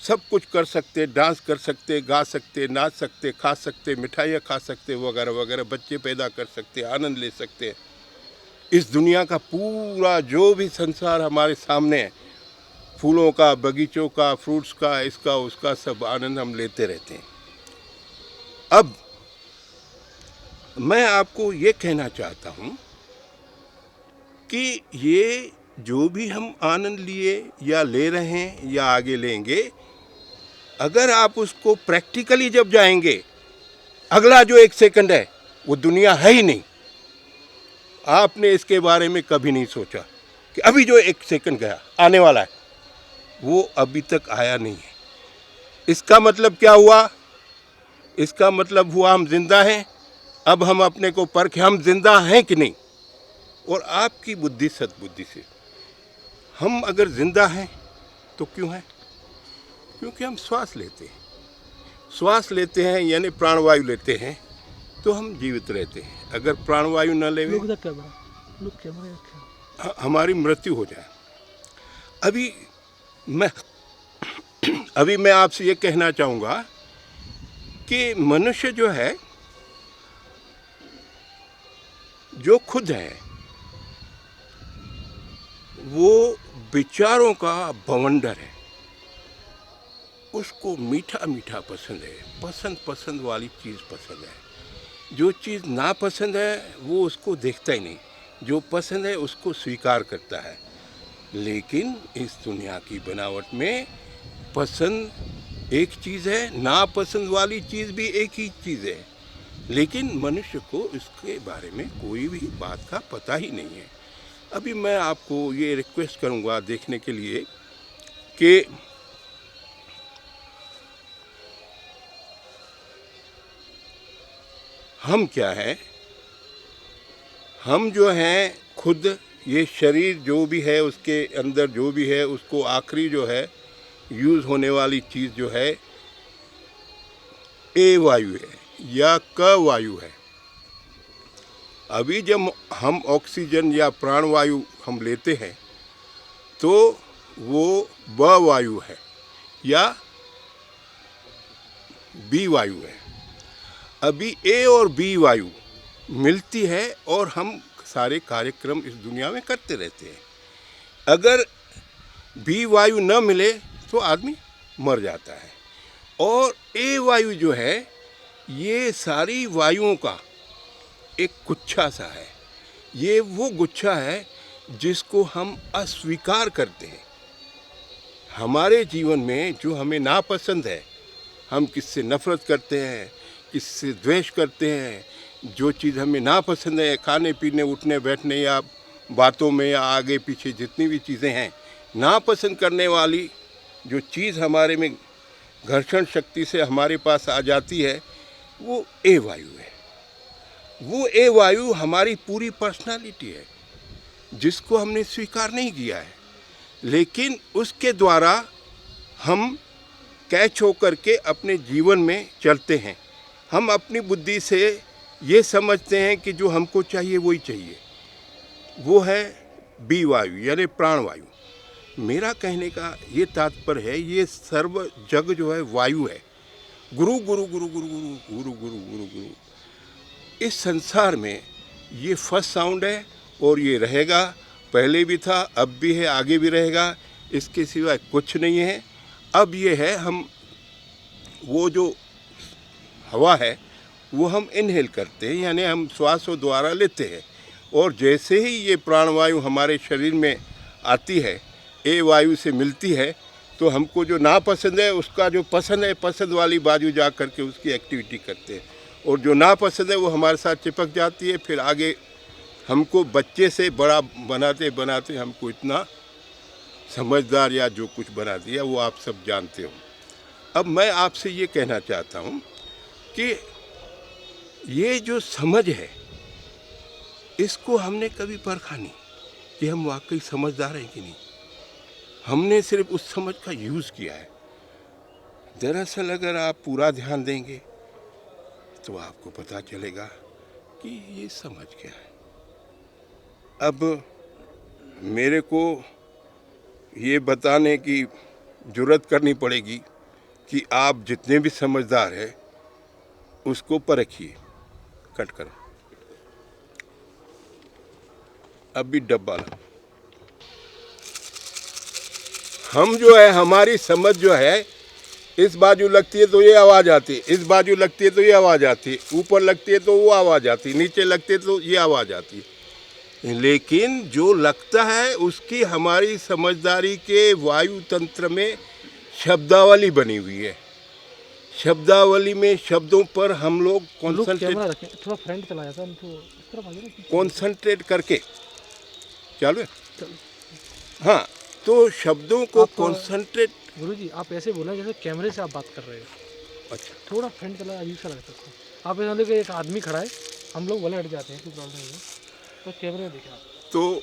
सब कुछ कर सकते, डांस कर सकते, गा सकते, नाच सकते, खा सकते, मिठाइयाँ खा सकते वगैरह वगैरह, बच्चे पैदा कर सकते, आनंद ले सकते। इस दुनिया का पूरा जो भी संसार हमारे सामने है, फूलों का, बगीचों का, फ्रूट्स का, इसका उसका, सब आनंद हम लेते रहते हैं। अब मैं आपको ये कहना चाहता हूँ कि ये जो भी हम आनंद लिए या ले रहे हैं या आगे लेंगे, अगर आप उसको प्रैक्टिकली जब जाएंगे, अगला जो 1 सेकंड है वो दुनिया है ही नहीं। आपने इसके बारे में कभी नहीं सोचा कि अभी जो 1 सेकंड गया आने वाला है, वो अभी तक आया नहीं है। इसका मतलब क्या हुआ? इसका मतलब हुआ हम जिंदा हैं। अब हम अपने को परखें, हम जिंदा हैं कि नहीं। और आपकी बुद्धि सद्बुद्धि से हम अगर जिंदा हैं तो क्यों हैं? क्योंकि हम श्वास लेते हैं। श्वास लेते हैं यानी प्राणवायु लेते हैं, तो हम जीवित रहते हैं। अगर प्राणवायु न ले हमारी मृत्यु हो जाए। अभी मैं आपसे ये कहना चाहूँगा कि मनुष्य जो है, जो खुद है, वो विचारों का बवंडर है। उसको मीठा मीठा पसंद है, पसंद वाली चीज़ पसंद है। जो चीज़ ना पसंद है वो उसको देखता ही नहीं, जो पसंद है उसको स्वीकार करता है। लेकिन इस दुनिया की बनावट में पसंद एक चीज़ है, ना पसंद वाली चीज़ भी एक ही चीज़ है। लेकिन मनुष्य को इसके बारे में कोई भी बात का पता ही नहीं है। अभी मैं आपको ये रिक्वेस्ट करूँगा देखने के लिए कि हम क्या है, हम जो हैं खुद, ये शरीर जो भी है उसके अंदर जो भी है, उसको आखिरी जो है यूज़ होने वाली चीज़ जो है ए वायु है या क वायु है। अभी जब हम ऑक्सीजन या प्राणवायु हम लेते हैं तो वो ब वायु है या बी वायु है। अभी ए और बी वायु मिलती है और हम सारे कार्यक्रम इस दुनिया में करते रहते हैं। अगर बी वायु न मिले तो आदमी मर जाता है। और ए वायु जो है, ये सारी वायुओं का एक गुच्छा सा है। ये वो गुच्छा है जिसको हम अस्वीकार करते हैं। हमारे जीवन में जो हमें नापसंद है, हम किससे नफरत करते हैं, किससे द्वेष करते हैं। जो चीज़ हमें नापसंद है, खाने पीने, उठने बैठने या बातों में या आगे पीछे जितनी भी चीज़ें हैं, नापसंद करने वाली जो चीज़ हमारे में घर्षण शक्ति से हमारे पास आ जाती है, वो ए वायु है। वो ए वायु हमारी पूरी पर्सनालिटी है, जिसको हमने स्वीकार नहीं किया है। लेकिन उसके द्वारा हम कैच होकर के अपने जीवन में चलते हैं। हम अपनी बुद्धि से ये समझते हैं कि जो हमको चाहिए वही चाहिए। वो है बी वायु यानी प्राणवायु। मेरा कहने का ये तात्पर्य है, ये सर्व जग जो है वायु है। गुरु गुरु गुरु गुरु गुरु गुरु गुरु गुरु गुरु। इस संसार में ये फर्स्ट साउंड है और ये रहेगा, पहले भी था, अब भी है, आगे भी रहेगा, इसके सिवाय कुछ नहीं है। अब ये है, हम वो जो हवा है वो हम इनहेल करते हैं, यानी हम श्वासों द्वारा लेते हैं, और जैसे ही ये प्राणवायु हमारे शरीर में आती है, ए वायु से मिलती है, तो हमको जो नापसंद है उसका जो पसंद है, पसंद वाली बाजू जा कर के उसकी एक्टिविटी करते हैं, और जो नापसंद है वो हमारे साथ चिपक जाती है। फिर आगे हमको बच्चे से बड़ा बनाते बनाते हमको इतना समझदार या जो कुछ बना दिया वो आप सब जानते हो। अब मैं आपसे ये कहना चाहता हूँ कि ये जो समझ है इसको हमने कभी परखा नहीं कि हम वाकई समझदार हैं कि नहीं। हमने सिर्फ उस समझ का यूज़ किया है। दरअसल अगर आप पूरा ध्यान देंगे तो आपको पता चलेगा कि ये समझ क्या है। अब मेरे को ये बताने की जुर्रत करनी पड़ेगी कि आप जितने भी समझदार हैं उसको परखिए। कट करो, अब भी डब्बा लो। हम जो है, हमारी समझ जो है, इस बाजू लगती है तो ये आवाज़ आती है, इस बाजू लगती है तो ये आवाज़ आती है, ऊपर लगती है तो वो आवाज़ आती है, नीचे लगती है तो ये आवाज़ आती है। लेकिन जो लगता है उसकी हमारी समझदारी के वायु तंत्र में शब्दावली बनी हुई है। शब्दावली में शब्दों पर हम लोग कॉन्सेंट्रेट करके चालू है। हाँ, तो शब्दों को कॉन्सेंट्रेट।
गुरुजी आप ऐसे बोला जैसे कैमरे से आप बात कर रहे हो।
अच्छा,
थोड़ा फ्रंट चला, अजीब सा लगता है। आप ऐसा लगे एक आदमी खड़ा है, हम लोग वाले हट जाते हैं, कोई प्रॉब्लम नहीं है, तो कैमरे में दिखा।
तो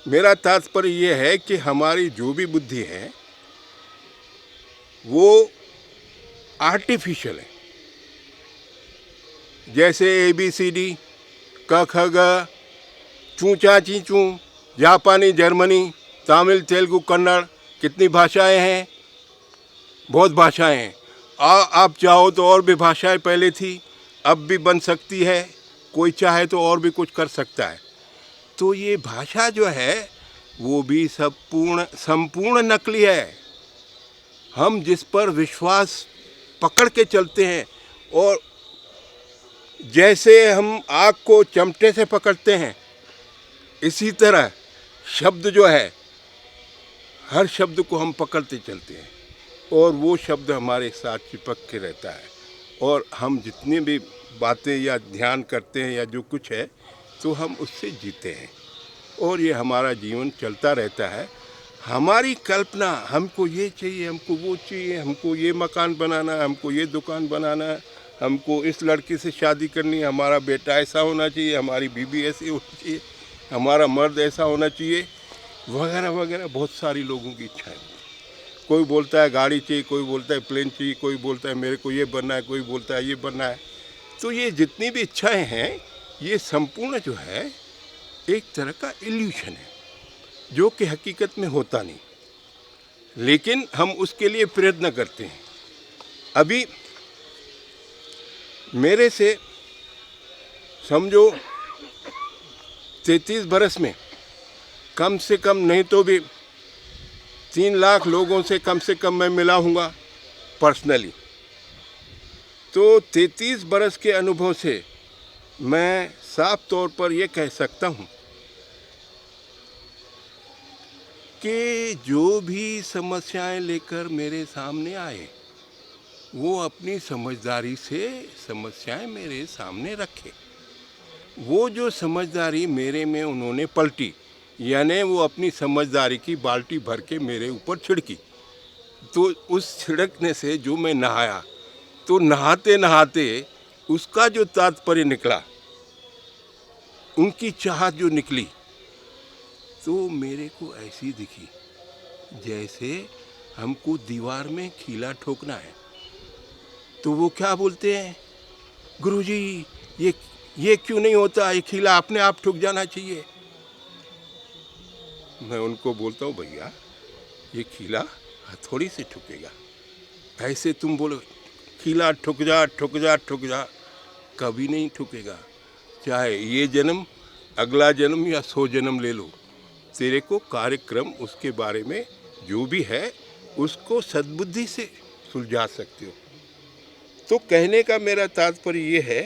मेरा तात्पर्य ये है कि हमारी जो भी बुद्धि है वो आर्टिफिशियल है। जैसे ABCD, क ख ग, चूँ चा ची चूँ, जापानी, जर्मनी, तमिल, तेलुगु, कन्नड़, कितनी भाषाएं हैं? बहुत भाषाएं हैं। आप चाहो तो और भी भाषाएं पहले थी, अब भी बन सकती है, कोई चाहे तो और भी कुछ कर सकता है। तो ये भाषा जो है वो भी सब संपूर्ण नकली है। हम जिस पर विश्वास पकड़ के चलते हैं, और जैसे हम आग को चमटे से पकड़ते हैं, इसी तरह शब्द जो है, हर शब्द को हम पकड़ते चलते हैं, और वो शब्द हमारे साथ चिपक के रहता है। और हम जितनी भी बातें या ध्यान करते हैं या जो कुछ है, तो हम उससे जीते हैं, और ये हमारा जीवन चलता रहता है। हमारी कल्पना, हमको ये चाहिए, हमको वो चाहिए, हमको ये मकान बनाना है, हमको ये दुकान बनाना है, हमको इस लड़की से शादी करनी है, हमारा बेटा ऐसा होना चाहिए, हमारी बीवी ऐसी होनी चाहिए, हमारा मर्द ऐसा होना चाहिए, वगैरह वगैरह। बहुत सारी लोगों की इच्छाएं। कोई बोलता है गाड़ी चाहिए, कोई बोलता है प्लेन चाहिए, कोई बोलता है मेरे को ये बनना है, कोई बोलता है ये बनना है। तो ये जितनी भी इच्छाएं हैं, ये संपूर्ण जो है एक तरह का इल्यूशन है, जो कि हकीकत में होता नहीं, लेकिन हम उसके लिए प्रयत्न करते हैं। अभी मेरे से समझो 33 बरस में कम से कम नहीं तो भी 3 लाख लोगों से कम मैं मिला हूँगा पर्सनली। तो 33 बरस के अनुभव से मैं साफ तौर पर ये कह सकता हूँ कि जो भी समस्याएं लेकर मेरे सामने आए, वो अपनी समझदारी से समस्याएं मेरे सामने रखे। वो जो समझदारी मेरे में उन्होंने पलटी, यानी वो अपनी समझदारी की बाल्टी भर के मेरे ऊपर छिड़की, तो उस छिड़कने से जो मैं नहाया, तो नहाते नहाते उसका जो तात्पर्य निकला, उनकी चाहत जो निकली, तो मेरे को ऐसी दिखी जैसे हमको दीवार में खीला ठोकना है। तो वो क्या बोलते हैं, गुरुजी ये क्यों नहीं होता, ये खीला अपने आप ठुक जाना चाहिए। मैं उनको बोलता हूँ, भैया ये किला हथौड़ी से ठुकेगा। ऐसे तुम बोलो किला ठुक जा ठुक जा ठुक जा, कभी नहीं ठुकेगा। चाहे ये जन्म, अगला जन्म या 100 जन्म ले लो, तेरे को कार्यक्रम उसके बारे में जो भी है उसको सद्बुद्धि से सुलझा सकते हो। तो कहने का मेरा तात्पर्य ये है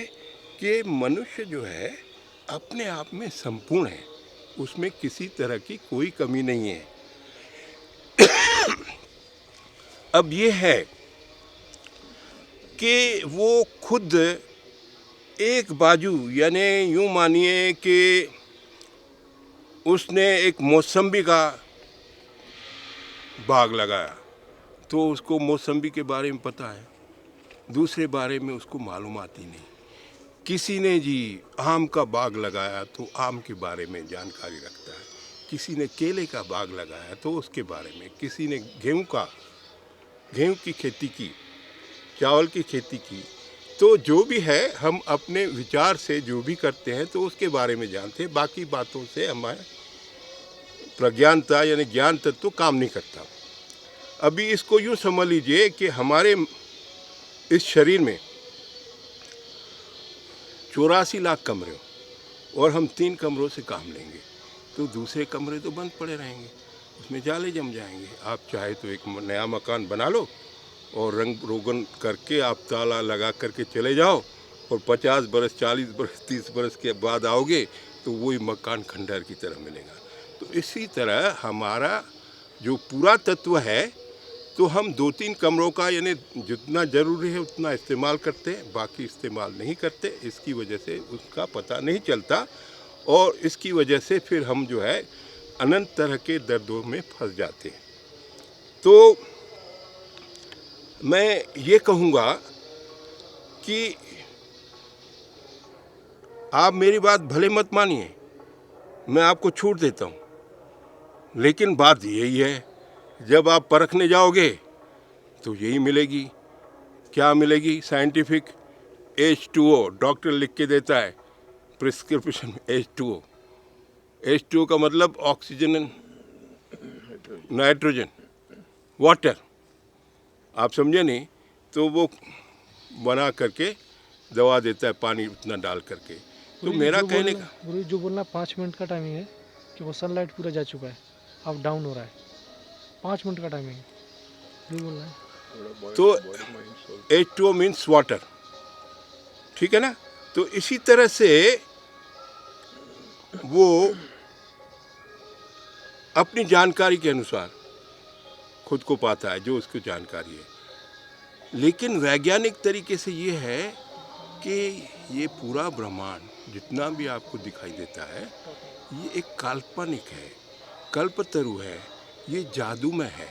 कि मनुष्य जो है अपने आप में संपूर्ण है, उसमें किसी तरह की कोई कमी नहीं है। अब ये है कि वो खुद एक बाजू, यानी यूँ मानिए कि उसने एक मौसम्बी का बाग लगाया, तो उसको मौसम्बी के बारे में पता है, दूसरे बारे में उसको मालूमात ही नहीं। किसी ने जी आम का बाग लगाया तो आम के बारे में जानकारी रखता है, किसी ने केले का बाग लगाया तो उसके बारे में, किसी ने गेहूं की खेती की, चावल की खेती की। तो जो भी है हम अपने विचार से जो भी करते हैं तो उसके बारे में जानते हैं, बाकी बातों से हमारे प्रज्ञानता यानी ज्ञान तत्व काम नहीं करता। अभी इसको यूँ समझ लीजिए कि हमारे इस शरीर में 84 लाख कमरे हो और हम 3 कमरों से काम लेंगे तो दूसरे कमरे तो बंद पड़े रहेंगे, उसमें जाले जम जाएंगे। आप चाहे तो एक नया मकान बना लो और रंग रोगन करके आप ताला लगा करके चले जाओ और 50 बरस 40 बरस 30 बरस के बाद आओगे तो वही मकान खंडहर की तरह मिलेगा। तो इसी तरह हमारा जो पूरा तत्व है तो हम 2-3 कमरों का यानी जितना ज़रूरी है उतना इस्तेमाल करते हैं, बाकी इस्तेमाल नहीं करते। इसकी वजह से उसका पता नहीं चलता और इसकी वजह से फिर हम जो है अनंत तरह के दर्दों में फंस जाते हैं। तो मैं ये कहूँगा कि आप मेरी बात भले मत मानिए, मैं आपको छूट देता हूँ, लेकिन बात यही है जब आप परखने जाओगे तो यही मिलेगी। क्या मिलेगी? साइंटिफिक H2O डॉक्टर लिख के देता है प्रिस्क्रिप्शन में H2O। H2O का मतलब ऑक्सीजन, नाइट्रोजन, वाटर, आप समझे नहीं? तो वो बना करके दवा देता है पानी उतना डाल करके। तो मेरा कहने का
जो बोलना 5 मिनट का टाइमिंग है कि वो सनलाइट पूरा जा चुका है, अब डाउन हो रहा है, 5 मिनट का टाइमिंग है बोलना है।
तो H2O मीन्स वाटर, ठीक है ना? तो इसी तरह से वो अपनी जानकारी के अनुसार खुद को पाता है जो उसको जानकारी है। लेकिन वैज्ञानिक तरीके से ये है कि ये पूरा ब्रह्मांड जितना भी आपको दिखाई देता है ये एक काल्पनिक है, कल्पतरु है, ये जादूमय है।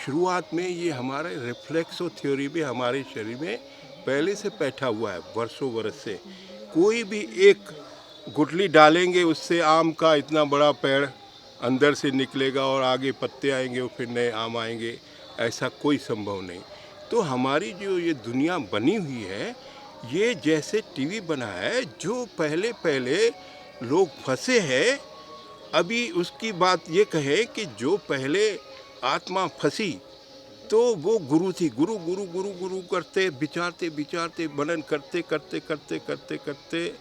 शुरुआत में ये हमारे रिफ्लेक्सो थ्योरी में हमारे शरीर में पहले से बैठा हुआ है, वर्षों वर्ष से। कोई भी एक गुठली डालेंगे उससे आम का इतना बड़ा पेड़ अंदर से निकलेगा और आगे पत्ते आएंगे और फिर नए आम आएंगे, ऐसा कोई संभव नहीं। तो हमारी जो ये दुनिया बनी हुई है ये जैसे टीवी बना है, जो पहले पहले लोग फंसे हैं। अभी उसकी बात ये कहे कि जो पहले आत्मा फंसी तो वो गुरु थी, गुरु गुरु गुरु गुरु करते विचारते विचारते मनन करते करते करते करते करते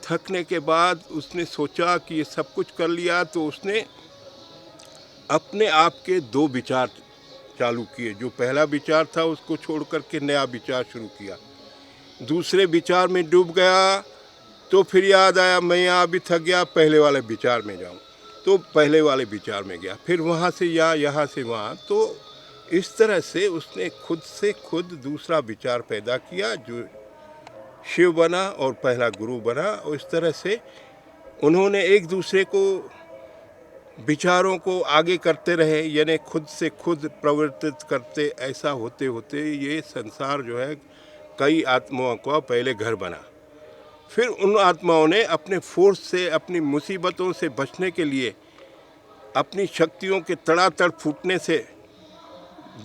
थकने के बाद उसने सोचा कि ये सब कुछ कर लिया, तो उसने अपने आप के 2 विचार चालू किए। जो पहला विचार था उसको छोड़ करके नया विचार शुरू किया। दूसरे विचार में डूब गया तो फिर याद आया मैं यहाँ अभी थक गया, पहले वाले विचार में जाऊँ, तो पहले वाले विचार में गया, फिर वहाँ से यहाँ से वहाँ। तो इस तरह से उसने खुद से खुद दूसरा विचार पैदा किया जो शिव बना और पहला गुरु बना। और इस तरह से उन्होंने एक दूसरे को विचारों को आगे करते रहे, यानी खुद से खुद प्रवर्तित करते। ऐसा होते होते ये संसार जो है कई आत्माओं का पहले घर बना। फिर उन आत्माओं ने अपने फोर्स से, अपनी मुसीबतों से बचने के लिए, अपनी शक्तियों के तड़ातड़ फूटने से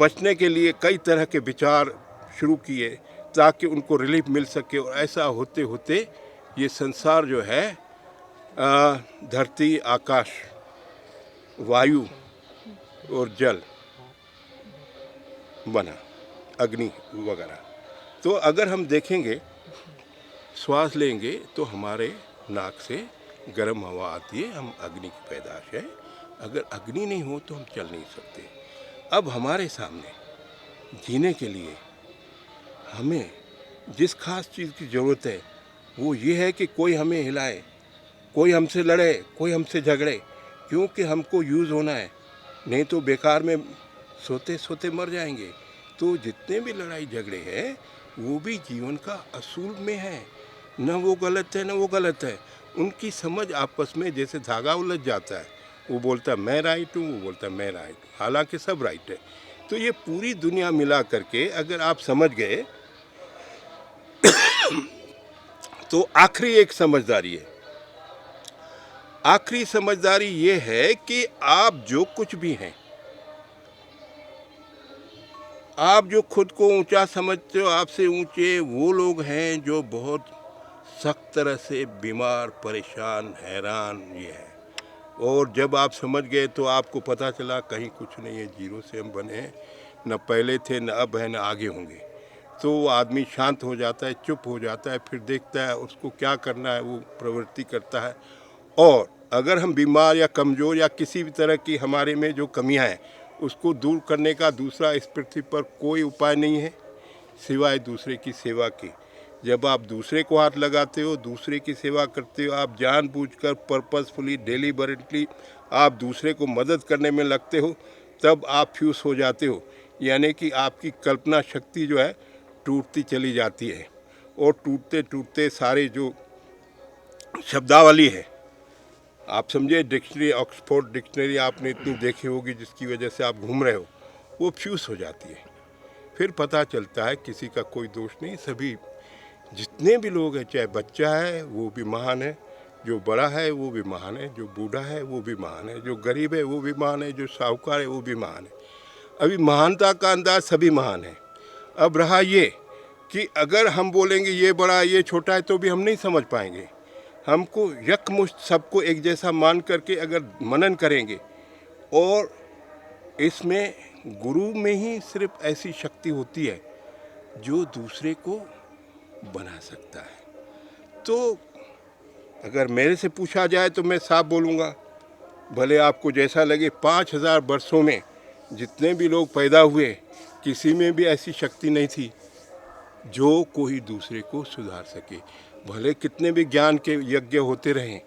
बचने के लिए कई तरह के विचार शुरू किए ताकि उनको रिलीफ मिल सके। और ऐसा होते होते ये संसार जो है धरती, आकाश, वायु और जल बना, अग्नि वगैरह। तो अगर हम देखेंगे, श्वास लेंगे तो हमारे नाक से गर्म हवा आती है, हम अग्नि की पैदाश है। अगर अग्नि नहीं हो तो हम चल नहीं सकते। अब हमारे सामने जीने के लिए हमें जिस खास चीज़ की ज़रूरत है वो ये है कि कोई हमें हिलाए, कोई हमसे लड़े, कोई हमसे झगड़े, क्योंकि हमको यूज़ होना है, नहीं तो बेकार में सोते सोते मर जाएंगे। तो जितने भी लड़ाई झगड़े हैं वो भी जीवन का असूल में है, न वो गलत है न वो गलत है। उनकी समझ आपस में जैसे धागा उलझ जाता है, वो बोलता है मैं राइट हूँ, वो बोलता है मैं राइट हूँ, हालांकि सब राइट है। तो ये पूरी दुनिया मिला करके अगर आप समझ गए तो आखिरी एक समझदारी है। आखिरी समझदारी ये है कि आप जो कुछ भी हैं, आप जो खुद को ऊंचा समझते हो, आपसे ऊंचे वो लोग हैं जो बहुत सख्त तरह से बीमार, परेशान, हैरान ये है। और जब आप समझ गए तो आपको पता चला कहीं कुछ नहीं है, जीरो से हम बने हैं, न पहले थे न अब है न आगे होंगे। तो वो आदमी शांत हो जाता है, चुप हो जाता है, फिर देखता है उसको क्या करना है, वो प्रवृत्ति करता है। और अगर हम बीमार या कमज़ोर या किसी भी तरह की हमारे में जो कमियां हैं उसको दूर करने का दूसरा इस पृथ्वी पर कोई उपाय नहीं है सिवाय दूसरे की सेवा की। जब आप दूसरे को हाथ लगाते हो, दूसरे की सेवा करते हो, आप जानबूझकर पर्पसफुली डेलिबरेटली आप दूसरे को मदद करने में लगते हो, तब आप फ्यूज हो जाते हो। यानी कि आपकी कल्पना शक्ति जो है टूटती चली जाती है, और टूटते टूटते सारे जो शब्दावली है, आप समझे डिक्शनरी, ऑक्सफोर्ड डिक्शनरी आपने इतनी देखी होगी जिसकी वजह से आप घूम रहे हो, वो फ्यूज हो जाती है। फिर पता चलता है किसी का कोई दोष नहीं, सभी जितने भी लोग हैं, चाहे बच्चा है वो भी महान है, जो बड़ा है वो भी महान है, जो बूढ़ा है वो भी महान है, जो गरीब है वो भी महान है, जो साहूकार है वो भी महान है। अभी महानता का अंदाज सभी महान है। अब रहा ये कि अगर हम बोलेंगे ये बड़ा ये छोटा है तो भी हम नहीं समझ पाएंगे। हमको यकमुश्त सबको एक जैसा मान करके अगर मनन करेंगे, और इसमें गुरु में ही सिर्फ ऐसी शक्ति होती है जो दूसरे को बना सकता है। तो अगर मेरे से पूछा जाए तो मैं साफ बोलूँगा, भले आपको जैसा लगे, 5000 वर्षों में जितने भी लोग पैदा हुए किसी में भी ऐसी शक्ति नहीं थी जो कोई दूसरे को सुधार सके। भले कितने भी ज्ञान के यज्ञ होते रहें,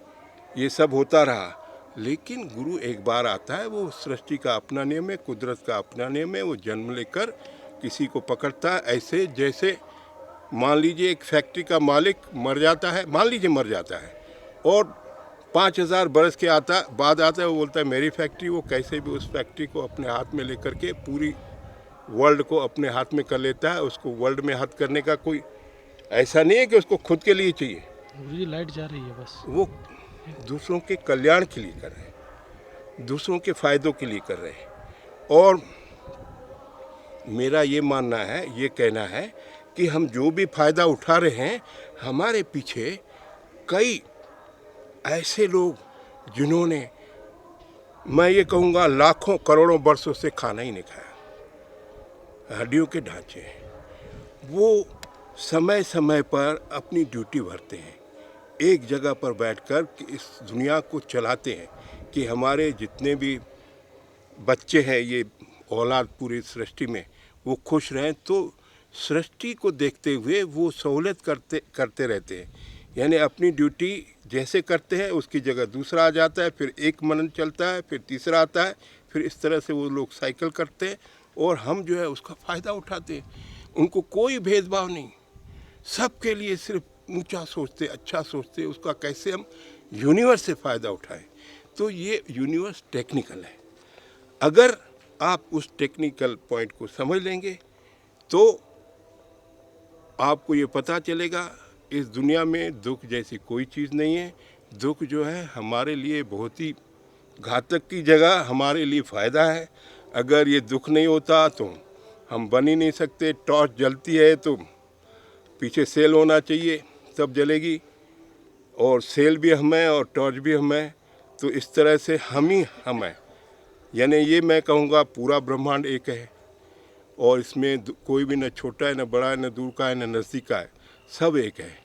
ये सब होता रहा, लेकिन गुरु एक बार आता है, वो सृष्टि का अपना नियम है, कुदरत का अपना नियम है, वो जन्म लेकर किसी को पकड़ता है। ऐसे जैसे मान लीजिए एक फैक्ट्री का मालिक मर जाता है, मान लीजिए मर जाता है, और 5000 बरस के बाद आता है, वो बोलता है मेरी फैक्ट्री, वो कैसे भी उस फैक्ट्री को अपने हाथ में लेकर के पूरी वर्ल्ड को अपने हाथ में कर लेता है। उसको वर्ल्ड में हाथ करने का कोई ऐसा नहीं है कि उसको खुद के लिए चाहिए,
गुरुजी लाइट जा रही है बस,
वो दूसरों के कल्याण के लिए कर रहे हैं, दूसरों के फायदों के लिए कर रहे हैं। और मेरा ये मानना है, ये कहना है कि हम जो भी फायदा उठा रहे हैं, हमारे पीछे कई ऐसे लोग जिन्होंने, मैं ये कहूँगा, लाखों करोड़ों वर्षों से खाना ही नहीं खाया, हड्डियों के ढांचे हैं, वो समय समय पर अपनी ड्यूटी भरते हैं, एक जगह पर बैठकर इस दुनिया को चलाते हैं कि हमारे जितने भी बच्चे हैं, ये औलाद पूरी सृष्टि में, वो खुश रहें। तो सृष्टि को देखते हुए वो सहूलियत करते रहते हैं, यानी अपनी ड्यूटी जैसे करते हैं उसकी जगह दूसरा आ जाता है, फिर एक मनन चलता है, फिर तीसरा आता है, फिर इस तरह से वो लोग साइकिल करते हैं, और हम जो है उसका फ़ायदा उठाते हैं। उनको कोई भेदभाव नहीं, सबके लिए सिर्फ ऊंचा सोचते, अच्छा सोचते, उसका कैसे हम यूनिवर्स से फ़ायदा उठाएं। तो ये यूनिवर्स टेक्निकल है। अगर आप उस टेक्निकल पॉइंट को समझ लेंगे तो आपको ये पता चलेगा इस दुनिया में दुख जैसी कोई चीज़ नहीं है। दुख जो है हमारे लिए बहुत ही घातक की जगह हमारे लिए फ़ायदा है। अगर ये दुख नहीं होता तो हम बन ही नहीं सकते। टॉर्च जलती है तो पीछे सेल होना चाहिए, तब जलेगी, और सेल भी हम हैं और टॉर्च भी हम हैं। तो इस तरह से हम ही हम हैं, यानी ये मैं कहूँगा पूरा ब्रह्मांड एक है, और इसमें कोई भी न छोटा है, न बड़ा है, न दूर का है, न नज़दीक का है, सब एक है।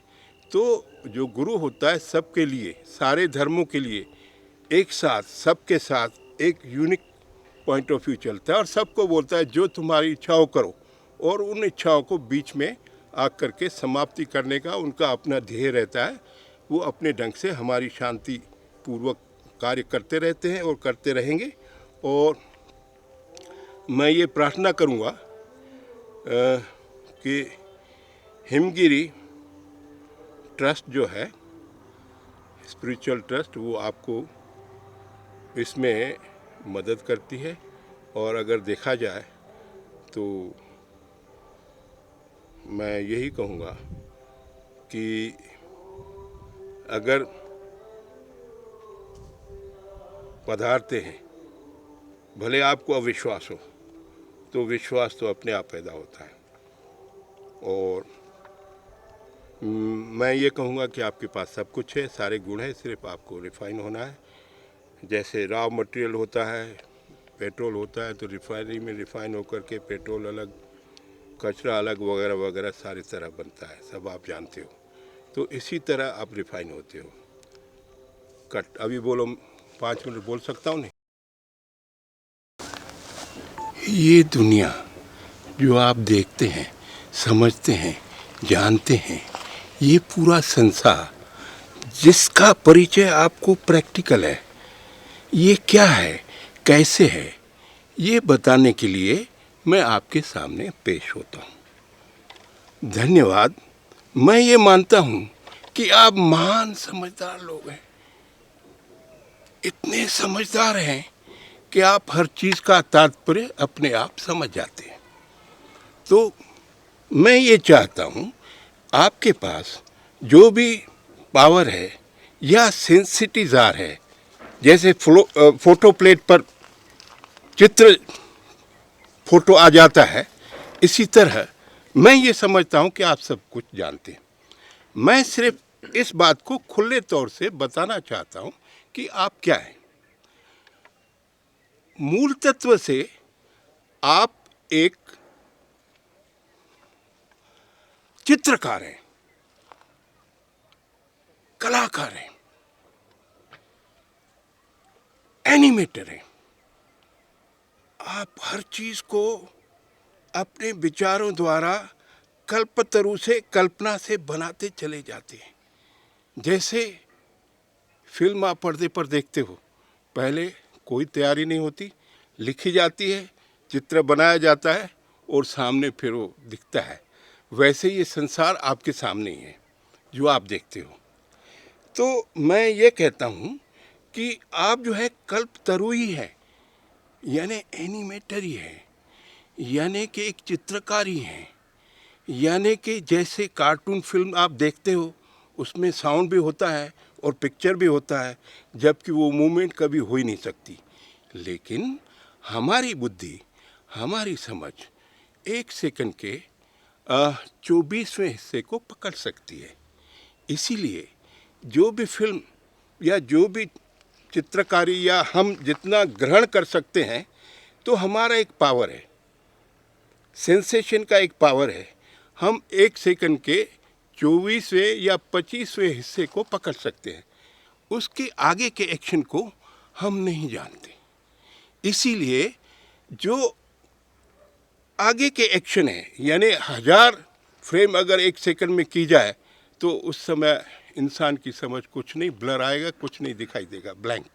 तो जो गुरु होता है सबके लिए, सारे धर्मों के लिए एक साथ, सबके साथ एक यूनिक पॉइंट ऑफ व्यू चलता है और सबको बोलता है जो तुम्हारी इच्छाओं करो, और उन इच्छाओं को बीच में आ करके समाप्ति करने का उनका अपना ध्येय रहता है। वो अपने ढंग से हमारी शांति पूर्वक कार्य करते रहते हैं और करते रहेंगे। और मैं ये प्रार्थना करूँगा कि हिमगिरी ट्रस्ट जो है, स्पिरिचुअल ट्रस्ट, वो आपको इसमें मदद करती है। और अगर देखा जाए तो मैं यही कहूँगा कि अगर पधारते हैं, भले आपको अविश्वास हो, तो विश्वास तो अपने आप पैदा होता है। और मैं ये कहूँगा कि आपके पास सब कुछ है, सारे गुण हैं, सिर्फ आपको रिफाइन होना है। जैसे रॉ मटेरियल होता है, पेट्रोल होता है, तो रिफाइनरी में रिफाइन होकर के पेट्रोल अलग, कचरा अलग, वगैरह वगैरह सारी तरह बनता है, सब आप जानते हो। तो इसी तरह आप रिफाइन होते हो। कट अभी बोलो, 5 मिनट बोल सकता हूँ नहीं? ये दुनिया जो आप देखते हैं, समझते हैं, जानते हैं, ये पूरा संसार जिसका परिचय आपको प्रैक्टिकल है, ये क्या है, कैसे है, ये बताने के लिए मैं आपके सामने पेश होता हूँ। धन्यवाद। मैं ये मानता हूँ कि आप महान समझदार लोग हैं, इतने समझदार हैं कि आप हर चीज़ का तात्पर्य अपने आप समझ जाते हैं। तो मैं ये चाहता हूँ आपके पास जो भी पावर है या सेंसिटिजार है, जैसे फोटो प्लेट पर चित्र फोटो आ जाता है, इसी तरह मैं ये समझता हूँ कि आप सब कुछ जानते हैं। मैं सिर्फ इस बात को खुले तौर से बताना चाहता हूँ कि आप क्या हैं। मूल तत्व से आप एक चित्रकार हैं, कलाकार हैं, एनिमेटर हैं। आप हर चीज को अपने विचारों द्वारा कल्पतरु से, कल्पना से बनाते चले जाते हैं। जैसे फिल्म आप पर्दे पर देखते हो, पहले कोई तैयारी नहीं होती, लिखी जाती है, चित्र बनाया जाता है और सामने फिर वो दिखता है। वैसे ये संसार आपके सामने ही है जो आप देखते हो। तो मैं ये कहता हूँ कि आप जो है कल्पतरु ही है, यानी एनिमेटर ही है, यानी कि एक चित्रकार ही है, यानी कि जैसे कार्टून फिल्म आप देखते हो, उसमें साउंड भी होता है और पिक्चर भी होता है, जबकि वो मूवमेंट कभी हो ही नहीं सकती। लेकिन हमारी बुद्धि, हमारी समझ 1 सेकंड के 24वें हिस्से को पकड़ सकती है। इसीलिए जो भी फिल्म या जो भी चित्रकारी या हम जितना ग्रहण कर सकते हैं, तो हमारा एक पावर है, सेंसेशन का एक पावर है। हम 1 सेकंड के 24वें या 25वें हिस्से को पकड़ सकते हैं, उसके आगे के एक्शन को हम नहीं जानते। इसीलिए जो आगे के एक्शन है, यानी 1000 फ्रेम अगर 1 सेकंड में की जाए, तो उस समय इंसान की समझ कुछ नहीं, ब्लर आएगा, कुछ नहीं दिखाई देगा, ब्लैंक।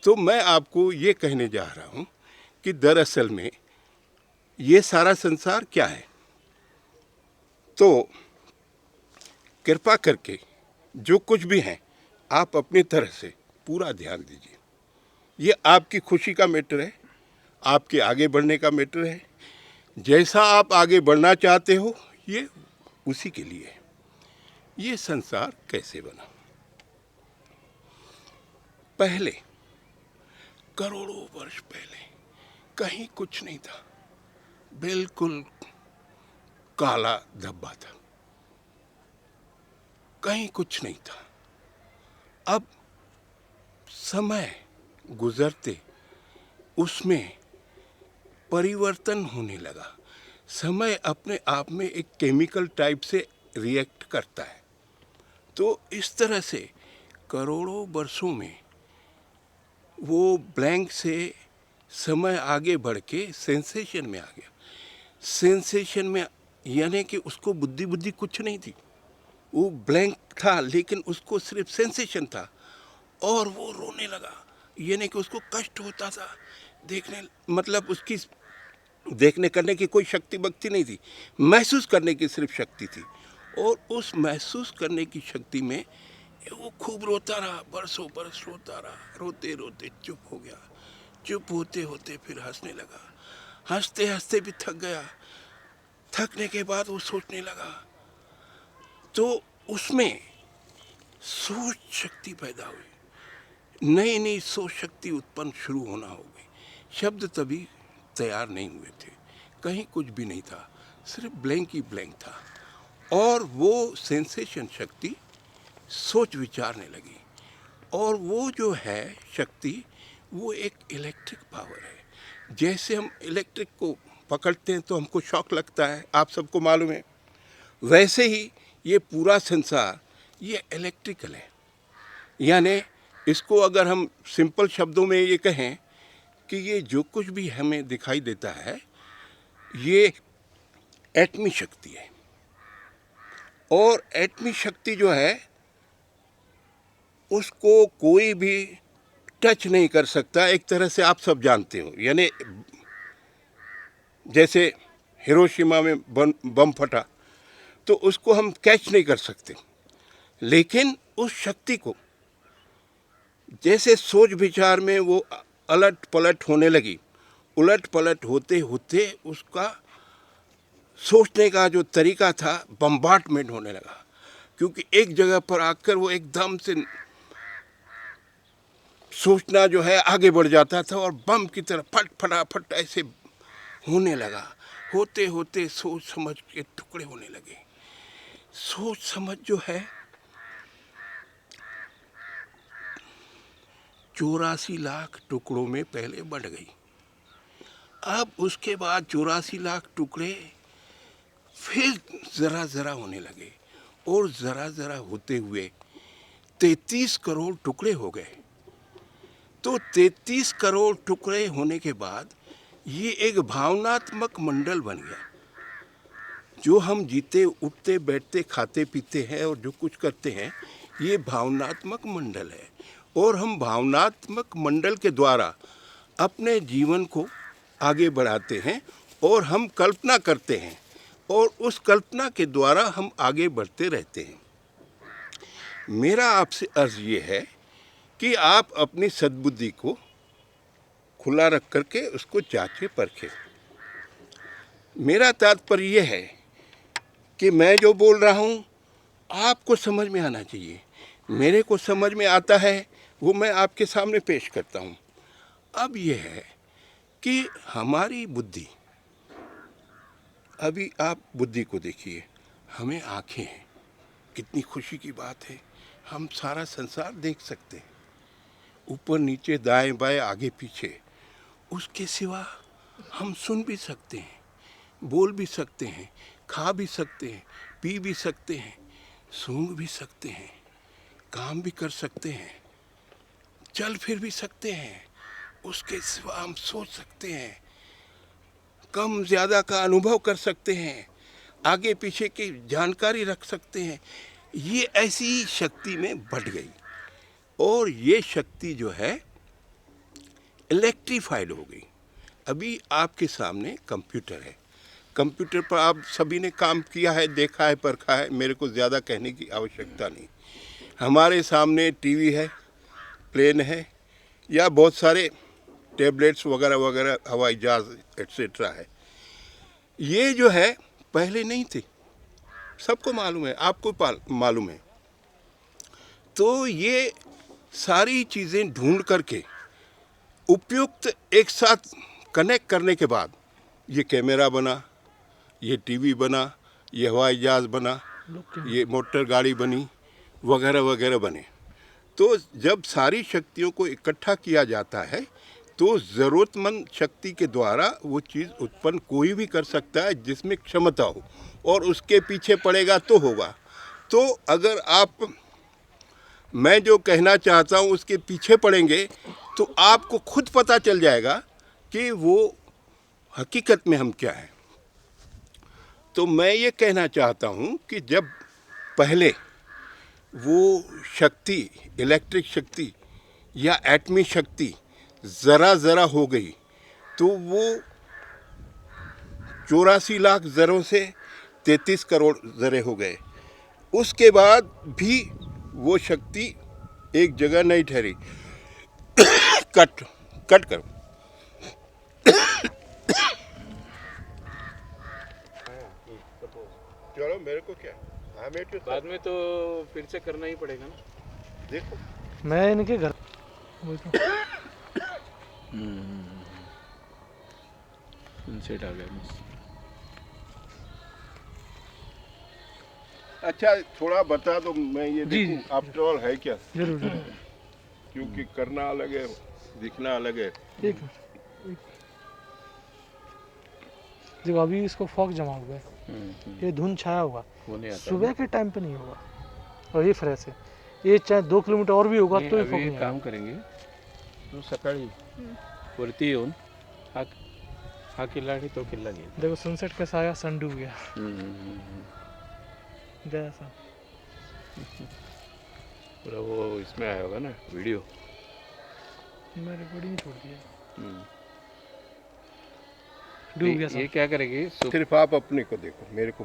तो मैं आपको ये कहने जा रहा हूँ कि दरअसल में ये सारा संसार क्या है। तो कृपा करके जो कुछ भी है, आप अपनी तरह से पूरा ध्यान दीजिए। ये आपकी खुशी का मैटर है, आपके आगे बढ़ने का मैटर है। जैसा आप आगे बढ़ना चाहते हो, ये उसी के लिए है। ये संसार कैसे बना? पहले करोड़ों वर्ष पहले कहीं कुछ नहीं था, बिल्कुल काला धब्बा था, कहीं कुछ नहीं था। अब समय गुजरते उसमें परिवर्तन होने लगा। समय अपने आप में एक केमिकल टाइप से रिएक्ट करता है। तो इस तरह से करोड़ों वर्षों में वो ब्लैंक से समय आगे बढ़ के सेंसेशन में आ गया। सेंसेशन में यानी कि उसको बुद्धि कुछ नहीं थी, वो ब्लैंक था, लेकिन उसको सिर्फ सेंसेशन था और वो रोने लगा। यानी कि उसको कष्ट होता था देखने, मतलब उसकी देखने करने की कोई शक्ति भक्ति नहीं थी, महसूस करने की सिर्फ शक्ति थी। और उस महसूस करने की शक्ति में वो खूब रोता रहा, बरसों बरस रोता रहा, रोते रोते चुप हो गया। चुप होते होते फिर हंसने लगा, हंसते हंसते भी थक गया। थकने के बाद वो सोचने लगा, तो उसमें सोच शक्ति पैदा हुई, नई नई सोच शक्ति उत्पन्न शुरू होना हो गई। शब्द तभी तैयार नहीं हुए थे, कहीं कुछ भी नहीं था, सिर्फ ब्लैंक ही ब्लैंक था। और वो सेंसेशन शक्ति सोच विचारने लगी। और वो जो है शक्ति, वो एक इलेक्ट्रिक पावर है। जैसे हम इलेक्ट्रिक को पकड़ते हैं तो हमको शॉक लगता है, आप सबको मालूम है, वैसे ही ये पूरा संसार ये इलेक्ट्रिकल है। यानी इसको अगर हम सिंपल शब्दों में ये कहें कि ये जो कुछ भी हमें दिखाई देता है ये एटमी शक्ति है। और एटमी शक्ति जो है उसको कोई भी टच नहीं कर सकता, एक तरह से आप सब जानते हो। यानी जैसे हिरोशिमा में बम फटा तो उसको हम कैच नहीं कर सकते, लेकिन उस शक्ति को जैसे सोच विचार में वो अलट पलट होने लगी, उलट पलट होते होते उसका सोचने का जो तरीका था बम्बार्डमेंट होने लगा। क्योंकि एक जगह पर आकर वो एकदम से सोचना जो है आगे बढ़ जाता था और बम की तरह फट फटाफट ऐसे होने लगा। होते होते सोच समझ के टुकड़े होने लगे। सोच समझ जो है 84 लाख टुकड़ों में पहले बढ़ गई। अब उसके बाद 84 लाख टुकड़े फिर ज़रा ज़रा होने लगे और ज़रा ज़रा होते हुए 33 करोड़ टुकड़े हो गए। तो 33 करोड़ टुकड़े होने के बाद ये एक भावनात्मक मंडल बन गया। जो हम जीते उठते बैठते खाते पीते हैं और जो कुछ करते हैं ये भावनात्मक मंडल है। और हम भावनात्मक मंडल के द्वारा अपने जीवन को आगे बढ़ाते हैं और हम कल्पना करते हैं और उस कल्पना के द्वारा हम आगे बढ़ते रहते हैं। मेरा आपसे अर्ज ये है कि आप अपनी सद्बुद्धि को खुला रख करके उसको जांचे परखें। मेरा तात्पर्य ये है कि मैं जो बोल रहा हूँ आपको समझ में आना चाहिए। मेरे को समझ में आता है वो मैं आपके सामने पेश करता हूँ। अब ये है कि हमारी बुद्धि, अभी आप बुद्धि को देखिए, हमें आँखें हैं, कितनी खुशी की बात है, हम सारा संसार देख सकते हैं, ऊपर नीचे दाएं बाएं आगे पीछे। उसके सिवा हम सुन भी सकते हैं, बोल भी सकते हैं, खा भी सकते हैं, पी भी सकते हैं, सूंघ भी सकते हैं, काम भी कर सकते हैं, चल फिर भी सकते हैं। उसके सिवा हम सोच सकते हैं, कम ज़्यादा का अनुभव कर सकते हैं, आगे पीछे की जानकारी रख सकते हैं। ये ऐसी शक्ति में बढ़ गई और ये शक्ति जो है इलेक्ट्रीफाइड हो गई। अभी आपके सामने कंप्यूटर है, कंप्यूटर पर आप सभी ने काम किया है, देखा है, परखा है, मेरे को ज़्यादा कहने की आवश्यकता नहीं। हमारे सामने टीवी है, प्लेन है, या बहुत सारे टैबलेट्स वगैरह वगैरह, हवाई जहाज एट्सेट्रा है। ये जो है पहले नहीं थे, सबको मालूम है, आपको मालूम है। तो ये सारी चीज़ें ढूंढ करके उपयुक्त एक साथ कनेक्ट करने के बाद ये कैमरा बना, ये टीवी बना, ये हवाई जहाज़ बना, ये मोटर गाड़ी बनी, वगैरह वगैरह बने। तो जब सारी शक्तियों को इकट्ठा किया जाता है तो ज़रूरतमंद शक्ति के द्वारा वो चीज़ उत्पन्न कोई भी कर सकता है जिसमें क्षमता हो, और उसके पीछे पड़ेगा तो होगा। तो अगर आप, मैं जो कहना चाहता हूँ उसके पीछे पड़ेंगे तो आपको खुद पता चल जाएगा कि वो हकीकत में हम क्या हैं। तो मैं ये कहना चाहता हूँ कि जब पहले वो शक्ति, इलेक्ट्रिक शक्ति या एटमी शक्ति ज़रा हो गई तो वो 84 लाख ज़रों से 33 करोड़ ज़रे हो गए। उसके बाद भी वो शक्ति एक जगह नहीं ठहरी। कट करो। चलो मेरे को क्या,
बाद में तो फिर से करना ही पड़ेगा ना।
देखो
मैं इनके घर वही तो
सनसेट आ गया बस।
अच्छा थोड़ा बता दो, मैं ये
जी,
देखूं आफ्टर ऑल है क्या।
जरूर
क्योंकि करना अलग है, दिखना अलग है।
एक देखो अभी इसको फॉग जमा हुआ है, ये धुंध छाया होगा, सुबह के टाइम पे नहीं होगा और ये फ्रेश है। ये चाहे 2 किलोमीटर और भी होगा तो ये फॉग नहीं
काम करेंगे तो सकाळी वरती येऊन हा किल्ला आणि तो किल्ला घे।
देखो सनसेट कैसा आया, सन डूब गया जैसा
पूरा वो इसमें आया होगा ना वीडियो।
मैं रिकॉर्डिंग छोड़ दिया, डूब गया।
ये क्या करेंगे,
सिर्फ आप अपने को देखो, मेरे को